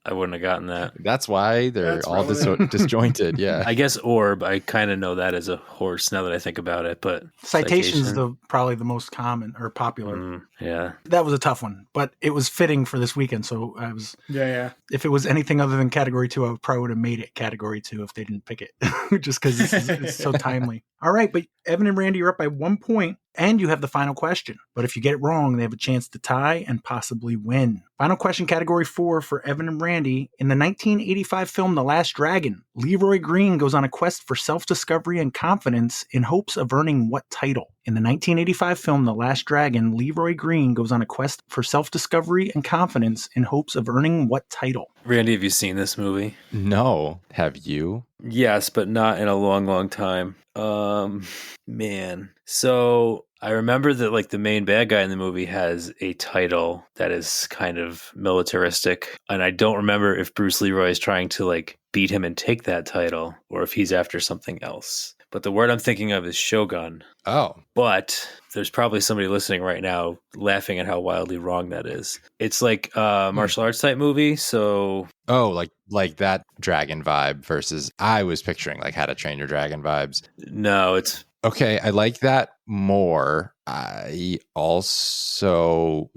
I wouldn't have gotten that. That's why they're all disjointed. Yeah. I guess Orb, I kind of know that as a horse now that I think about it, but Citation's probably the most common or popular. Yeah. That was a tough one, but it was fitting for this weekend. So I was, if it was anything other than category 2, I probably would have made it category 2 if they didn't pick it, just because it's so timely. All right. But Evan and Randy are up by 1 point. And you have the final question. But if you get it wrong, they have a chance to tie and possibly win. Final question, category 4 for Evan and Randy. In the 1985 film The Last Dragon, Leroy Green goes on a quest for self-discovery and confidence in hopes of earning what title? In the 1985 film The Last Dragon, Leroy Green goes on a quest for self-discovery and confidence in hopes of earning what title? Randy, have you seen this movie? No. Have you? Yes, but not in a long, long time. Man. So I remember that like the main bad guy in the movie has a title that is kind of militaristic. And I don't remember if Bruce Leroy is trying to like beat him and take that title or if he's after something else. but the word I'm thinking of is Shogun. Oh, But there's probably somebody listening right now laughing at how wildly wrong that is. It's like a martial arts type movie, so like that dragon vibe versus I was picturing like How to Train Your Dragon vibes. no, it's Okay, I like that more. I thought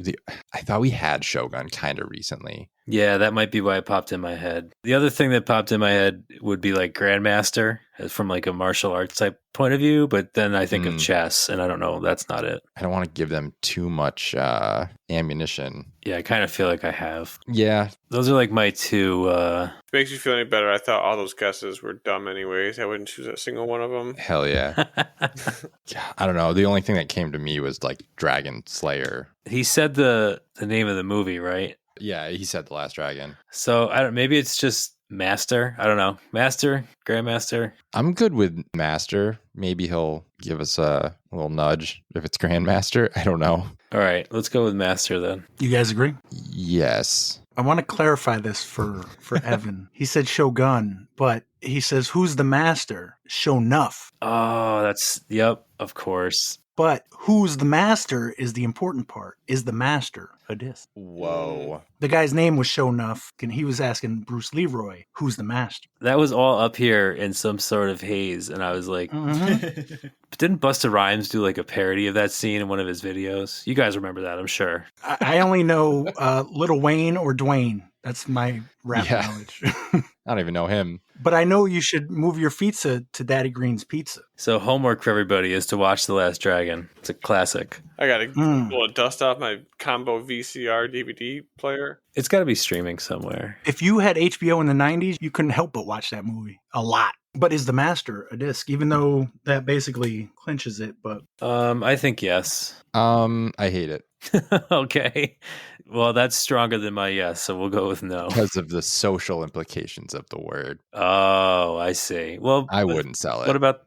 we had Shogun kind of recently. yeah, that might be why it popped in my head. The other thing that popped in my head would be like Grandmaster from like a martial arts type point of view, but then I think of chess, and I don't know, that's not it. I don't want to give them too much ammunition. Yeah, I kind of feel like I have. Yeah, Those are like my two. If it makes you feel any better, I thought all those guesses were dumb anyways. I wouldn't choose a single one of them. hell yeah. I don't know. The only thing that came to me was like Dragon Slayer. He said the name of the movie, right? Yeah, he said The Last Dragon. So I don't. Maybe it's just Master. I don't know. Master, Grandmaster. I'm good with Master. Maybe he'll give us a little nudge if it's Grandmaster. I don't know. All right, let's go with Master then. You guys agree? Yes. I want to clarify this for Evan. He said Shogun, but he says, who's the master? Shonuff. Oh, yep, of course. But who's the master is the important part. Is the master a disc? Whoa. The guy's name was Shonuff, and he was asking Bruce Leroy, who's the master? That was all up here in some sort of haze, and I was like, didn't Busta Rhymes do like a parody of that scene in one of his videos? You guys remember that, I'm sure. I only know Lil Wayne or Dwayne. That's my rap knowledge. I don't even know him. But I know you should move your pizza to Daddy Green's Pizza. So homework for everybody is to watch The Last Dragon. It's a classic. I got to dust off my combo VCR DVD player. It's got to be streaming somewhere. If you had HBO in the 90s, you couldn't help but watch that movie a lot. But is the master a disc? Even though that basically clinches it, but I think yes. I hate it. Okay. Well, that's stronger than my yes, so we'll go with no. Because of the social implications of the word. Oh, I see. Well, I wouldn't sell it. What about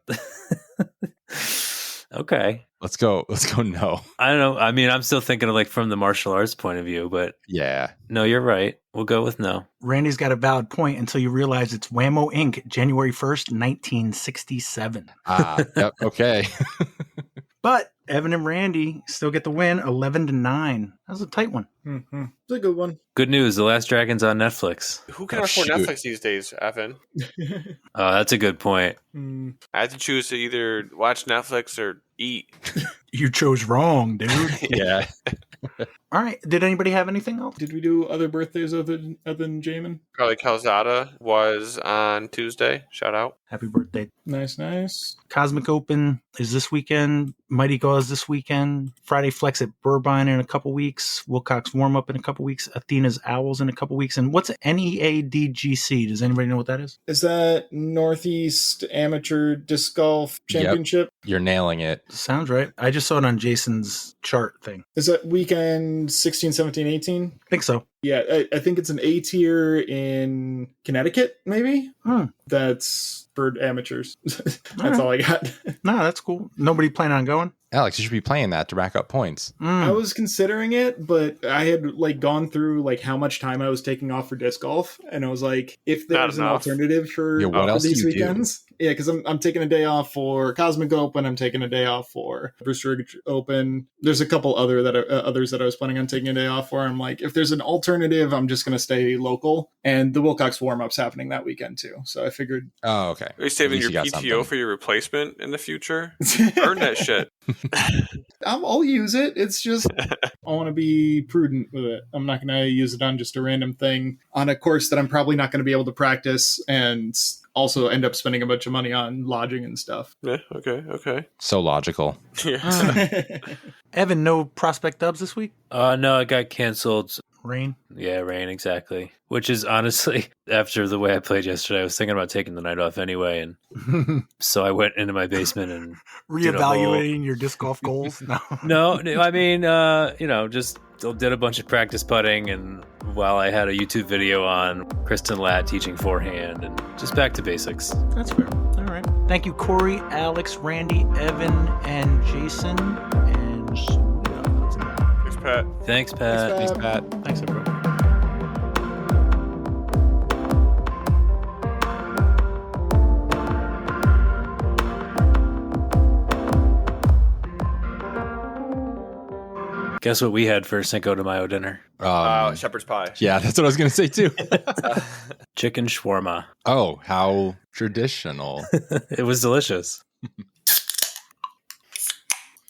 Okay. Let's go no. I don't know. I mean, I'm still thinking of like from the martial arts point of view, but Yeah. no, you're right. We'll go with no. Randy's got a valid point until you realize it's Whammo Inc., January 1st, 1967. Yep, okay. But Evan and Randy still get the win, 11-9. That was a tight one. Mm-hmm. It's a good one. Good news. The Last Dragon's on Netflix. Who can afford shoot. Netflix these days, Evan? Oh, that's a good point. I had to choose to either watch Netflix or eat. You chose wrong, dude. Yeah. All right. Did anybody have anything else? Did we do other birthdays other than Jamin? Carly Calzada was on Tuesday. Shout out. Happy birthday. Nice. Cosmic Open is this weekend. Mighty Gauze this weekend. Friday Flex at Burbine in a couple weeks. Wilcox Warm Up in a couple weeks. Athena's Owls in a couple weeks. And what's NEADGC? Does anybody know what that is? Is that Northeast Amateur Disc Golf Championship? You're nailing it. Sounds right. I just saw it on Jason's chart thing. Is that weekend 16, 17, 18? I think so. Yeah, I think it's an A tier in Connecticut, maybe? That's for amateurs. That's all I got. No, that's cool. Nobody planning on going? Alex, you should be playing that to rack up points. I was considering it, but I had like gone through like how much time I was taking off for disc golf, and I was like, if there's an alternative for, what else these do you weekends, yeah, because I'm taking a day off for Cosmic Open, I'm taking a day off for Brewster Open. There's a couple others that I was planning on taking a day off for. I'm like, if there's an alternative, I'm just gonna stay local, and the Wilcox warm up's happening that weekend too. So I figured, Oh, okay. Are you saving your got PTO something. for your replacement in the future? Earn that shit. I'll use it. It's just I want to be prudent with it. I'm not going to use it on just a random thing on a course that I'm probably not going to be able to practice and also end up spending a bunch of money on lodging and stuff. Yeah, okay. So logical. Yeah. Evan, no Prospect Dubs this week? No, it got canceled. Rain? Yeah, rain, exactly. Which is honestly, after the way I played yesterday, I was thinking about taking the night off anyway. And so I went into my basement and Reevaluating your disc golf goals? No. No, I mean, just did a bunch of practice putting, and while I had a YouTube video on Kristen Latt teaching forehand, and just back to basics. That's fair. All right. Thank you, Corey, Alex, Randy, Evan, and Jason. And that's it. Thanks, Pat. Thanks, Pat. Thanks, Thanks, Pat. Thanks, everybody. Guess what we had for Cinco de Mayo dinner? Shepherd's pie. Yeah, that's what I was going to say too. Chicken shawarma. Oh, how traditional. It was delicious.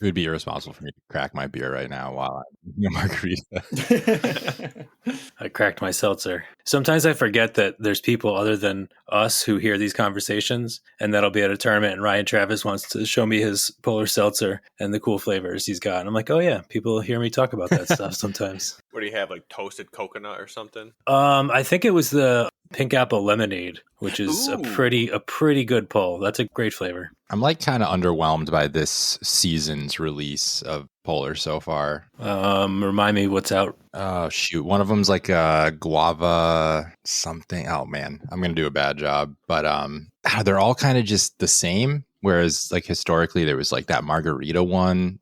It would be irresponsible for me to crack my beer right now while I'm eating a margarita. I cracked my seltzer. Sometimes I forget that there's people other than us who hear these conversations, and that'll be at a tournament and Ryan Travis wants to show me his polar seltzer and the cool flavors he's got. And I'm like, oh yeah, people hear me talk about that stuff sometimes. What do you have, like toasted coconut or something? I think it was the pink apple lemonade, which is a pretty good pull. That's a great flavor. I'm like kind of underwhelmed by this season's release of Polar so far. Remind me what's out. Oh, shoot. One of them's like a guava something. Oh, man. I'm going to do a bad job. But they're all kind of just the same. Whereas like historically, there was like that margarita one.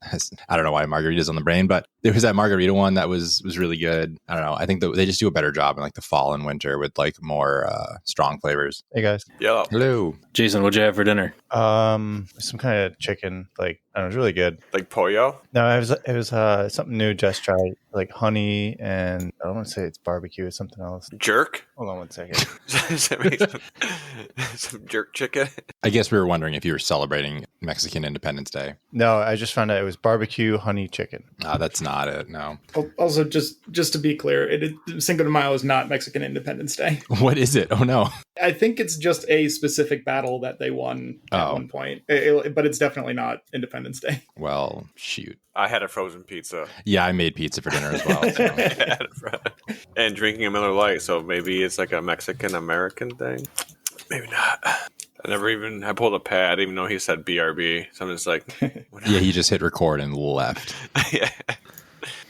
I don't know why margarita's on the brain, but there was that margarita one that was really good. I don't know. I think that they just do a better job in like the fall and winter with like more strong flavors. Hey guys. Yellow. Hello. Jason, what'd you have for dinner? Some kind of chicken. Like I don't know, it was really good. Like pollo? No, it was something new. Just tried like honey and I don't want to say it's barbecue. It's something else. Jerk? Hold on one second. Some jerk chicken. I guess we were wondering if you were celebrating Mexican Independence Day. No, I just found out it was barbecue honey chicken. That's not it. No. Also, just to be clear, Cinco de Mayo is not Mexican Independence Day. What is it? Oh, no. I think it's just a specific battle that they won at one point. But it's definitely not Independence Day. Well, shoot. I had a frozen pizza. Yeah, I made pizza for dinner as well. So. And drinking a Miller Lite, so maybe it's like a Mexican-American thing. Maybe not. I pulled a pad. I didn't even know he said BRB. So I'm just like... Yeah, he just hit record and left. Yeah.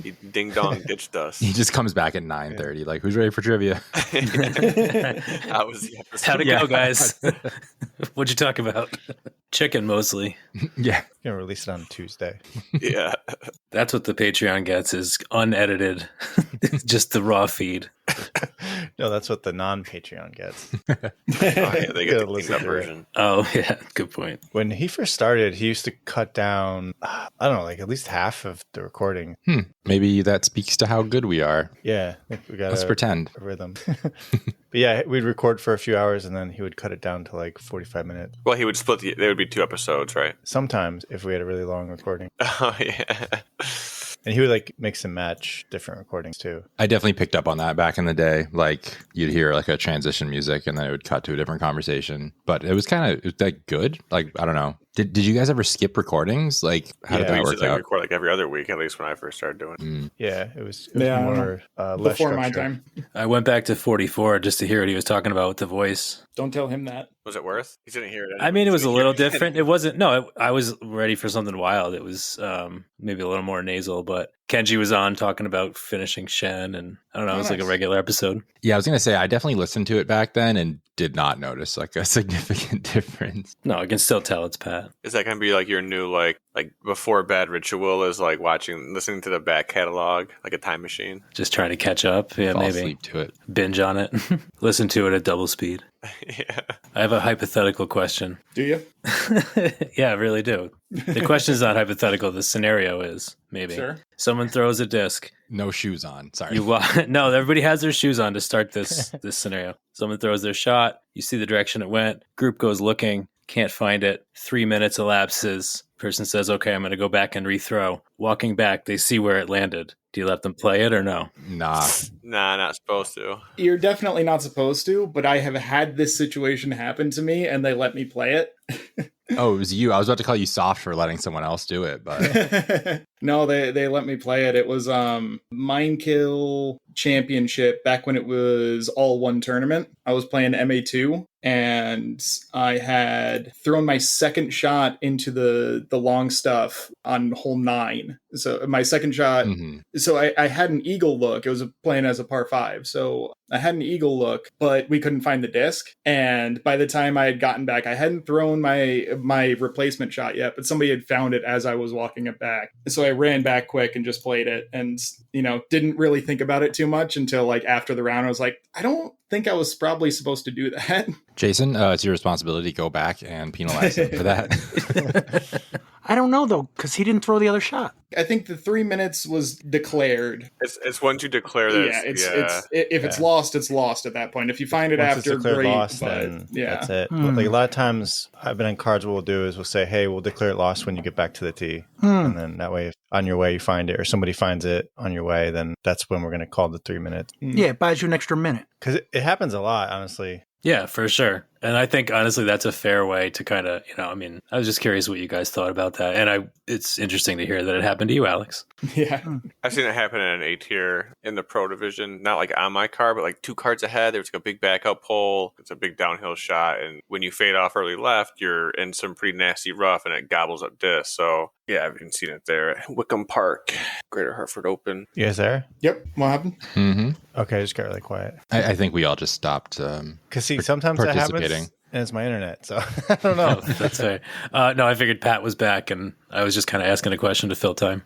He ding-dong ditched us. He just comes back at 9:30. Like, who's ready for trivia? How was the episode? How'd it go, guys? What'd you talk about? Chicken, mostly. Yeah. You're going to release it on Tuesday. Yeah. That's what the Patreon gets is unedited. Just the raw feed. No, that's what the non-Patreon gets. Oh, yeah, they get the cleaned up version. Oh, yeah. Good point. When he first started, he used to cut down, I don't know, like at least half of the recording. Maybe that speaks to how good we are. Yeah. I think we got Let's pretend. a rhythm. But yeah, we'd record for a few hours and then he would cut it down to like 45 minutes. Well, he would split there would be 2 episodes, right? Sometimes if we had a really long recording. Oh, yeah. And he would like mix and match different recordings too. I definitely picked up on that back in the day. Like you'd hear like a transition music and then it would cut to a different conversation. But it was kind of like good. Like, I don't know. Did you guys ever skip recordings? Like, how did We that used work to out? record like every other week, at least when I first started doing it. Yeah, it was Yeah, more less Before my structured. time. I went back to 44 just to hear what he was talking about with the voice. Don't tell him that. Was it worth? He didn't hear it. I mean, it was a little different. It wasn't, no, I was ready for something wild. It was maybe a little more nasal, but Kenji was on talking about finishing Shen, and I don't know, it was like a regular episode. Yeah, I was going to say, I definitely listened to it back then and did not notice like a significant difference. No, I can still tell it's Pat. Is that going to be like your new, like before bed ritual is like listening to the back catalog, like a time machine? Just trying to catch up. Yeah, Fall maybe. asleep to it. Binge on it. Listen to it at double speed. Yeah. I have a hypothetical question. Do you? Yeah, I really do. The question is not hypothetical. The scenario is, maybe. Sure. Someone throws a disc. No shoes on. Sorry. No, everybody has their shoes on to start this scenario. Someone throws their shot. You see the direction it went. Group goes looking. Can't find it. 3 minutes elapses. Person says, okay, I'm going to go back and rethrow. Walking back, they see where it landed. Do you let them play it or no? Nah. Nah, not supposed to. You're definitely not supposed to, but I have had this situation happen to me and they let me play it. Oh, it was you. I was about to call you soft for letting someone else do it, but No, they let me play it. It was Minekill Championship back when it was all one tournament. I was playing MA2 and I had thrown my second shot into the long stuff on hole 9. So my second shot, so I had an eagle look. It was playing as a par 5. So I had an eagle look, but we couldn't find the disc. And by the time I had gotten back, I hadn't thrown my replacement shot yet, but somebody had found it as I was walking it back. So I ran back quick and just played it and, didn't really think about it too much until like after the round. I was like, I don't think I was probably supposed to do that. Jason, it's your responsibility to go back and penalize him for that. I don't know, though, because he didn't throw the other shot. I think the 3 minutes was declared. It's once you declare that. Yeah, if it's lost, it's lost at that point. If you find it Once after, it's declared great. lost, But then yeah, that's it. Hmm. Like a lot of times I've been in cards, what we'll do is we'll say, hey, we'll declare it lost when you get back to the tee. And then that way, if on your way you find it or somebody finds it on your way, then that's when we're going to call the 3 minutes. Yeah, it buys you an extra minute. Because it happens a lot, honestly. Yeah, for sure. And I think, honestly, that's a fair way to kind of, I was just curious what you guys thought about that. And it's interesting to hear that it happened to you, Alex. Yeah. I've seen it happen in an A tier in the pro division, not like on my card, but like 2 cards ahead. There's like a big backup pull. It's a big downhill shot. And when you fade off early left, you're in some pretty nasty rough and it gobbles up disc. So yeah, I've even seen it there at Wickham Park, Greater Hartford Open. You guys there? Yep. What happened? Mm-hmm. Okay, I just got really quiet. I think we all just stopped. Because see, sometimes that happens participating. and it's my internet. So I don't know. Oh, that's fair. No, I figured Pat was back, and I was just kind of asking a question to fill time.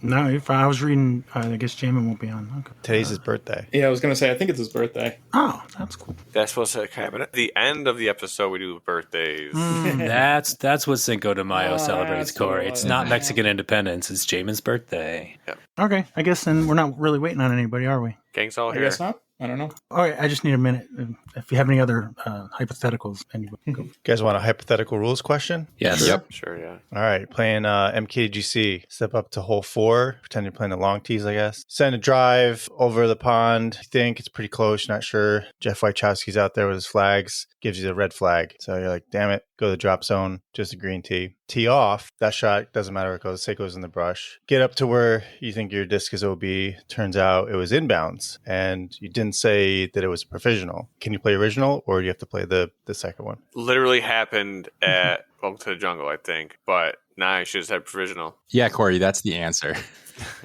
No, if I was reading, I guess Jamin won't be on. Okay. Today's his birthday. Yeah, I was gonna say I think it's his birthday. Oh, that's cool. That's supposed to happen at the end of the episode. We do birthdays. That's what Cinco de Mayo celebrates, that's what Corey. it It's was. not Mexican independence. It's Jamin's birthday. Okay, I guess then we're not really waiting on anybody, are we? Gang's all I here. guess not. I don't know. All right, I just need a minute. If you have any other hypotheticals, anybody go. You guys want a hypothetical rules question? Yes. Yep. Sure, yeah. All right, playing MKGC. Step up to hole 4. Pretend you're playing the long tees, I guess. Send a drive over the pond. You think it's pretty close. You're not sure. Jeff Wachowski's out there with his flags. Gives you the red flag. So you're like, damn it. Go to the drop zone. Just a green tee. Tee off. That shot doesn't matter where it goes. Say it goes in the brush. Get up to where you think your disc is OB. Turns out it was inbounds. And you didn't say that it was provisional. Can you play original or do you have to play the second one? Literally happened at Welcome to the Jungle, I think. But I should have said provisional. Yeah, Corey, that's the answer.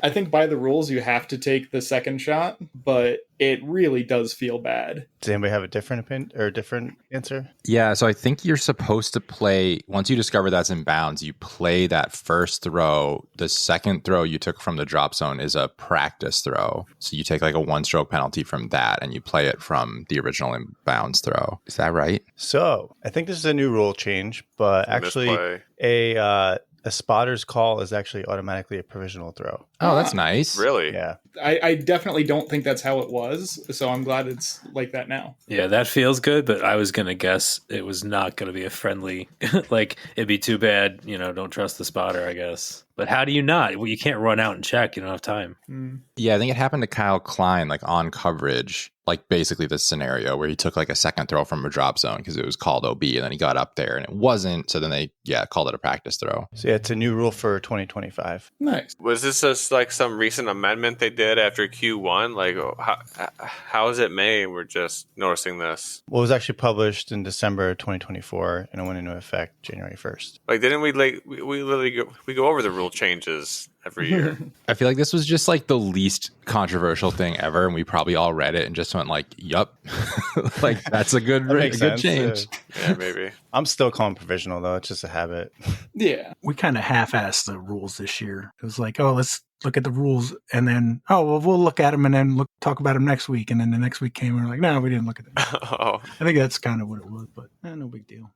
I think by the rules you have to take the second shot, but it really does feel bad. Does anybody have a different opinion or a different answer? Yeah, so I think you're supposed to play, once you discover that's in bounds, you play that first throw. The second throw you took from the drop zone is a practice throw. So you take like a 1-stroke penalty from that and you play it from the original in bounds throw. Is that right? So I think this is a new rule change, but actually Misplay. a spotter's call is actually automatically a provisional throw. Oh, that's nice. Really? Yeah. I definitely don't think that's how it was, so I'm glad it's like that now. Yeah, that feels good, but I was going to guess it was not going to be a friendly, like, it'd be too bad, don't trust the spotter, I guess. But how do you not? Well, you can't run out and check. You don't have time. Yeah, I think it happened to Kyle Klein, like on coverage, like basically this scenario where he took like a second throw from a drop zone because it was called OB and then he got up there and it wasn't. So then they, called it a practice throw. So yeah, it's a new rule for 2025. Nice. Was this just like some recent amendment they did after Q1? Like, how is it May? We're just noticing this. Well, it was actually published in December 2024 and it went into effect January 1st. Like, didn't we we literally go over the rule changes every year? I feel like this was just like the least controversial thing ever. And we probably all read it and just went like, yup, like that's a good change. Yeah, maybe. I'm still calling provisional though. It's just a habit. Yeah. We kind of half-assed the rules this year. It was like, oh, let's look at the rules, and then, oh, well, we'll look at them and then talk about them next week. And then the next week came and we're like, no, we didn't look at them. Oh, I think that's kind of what it was, but no big deal.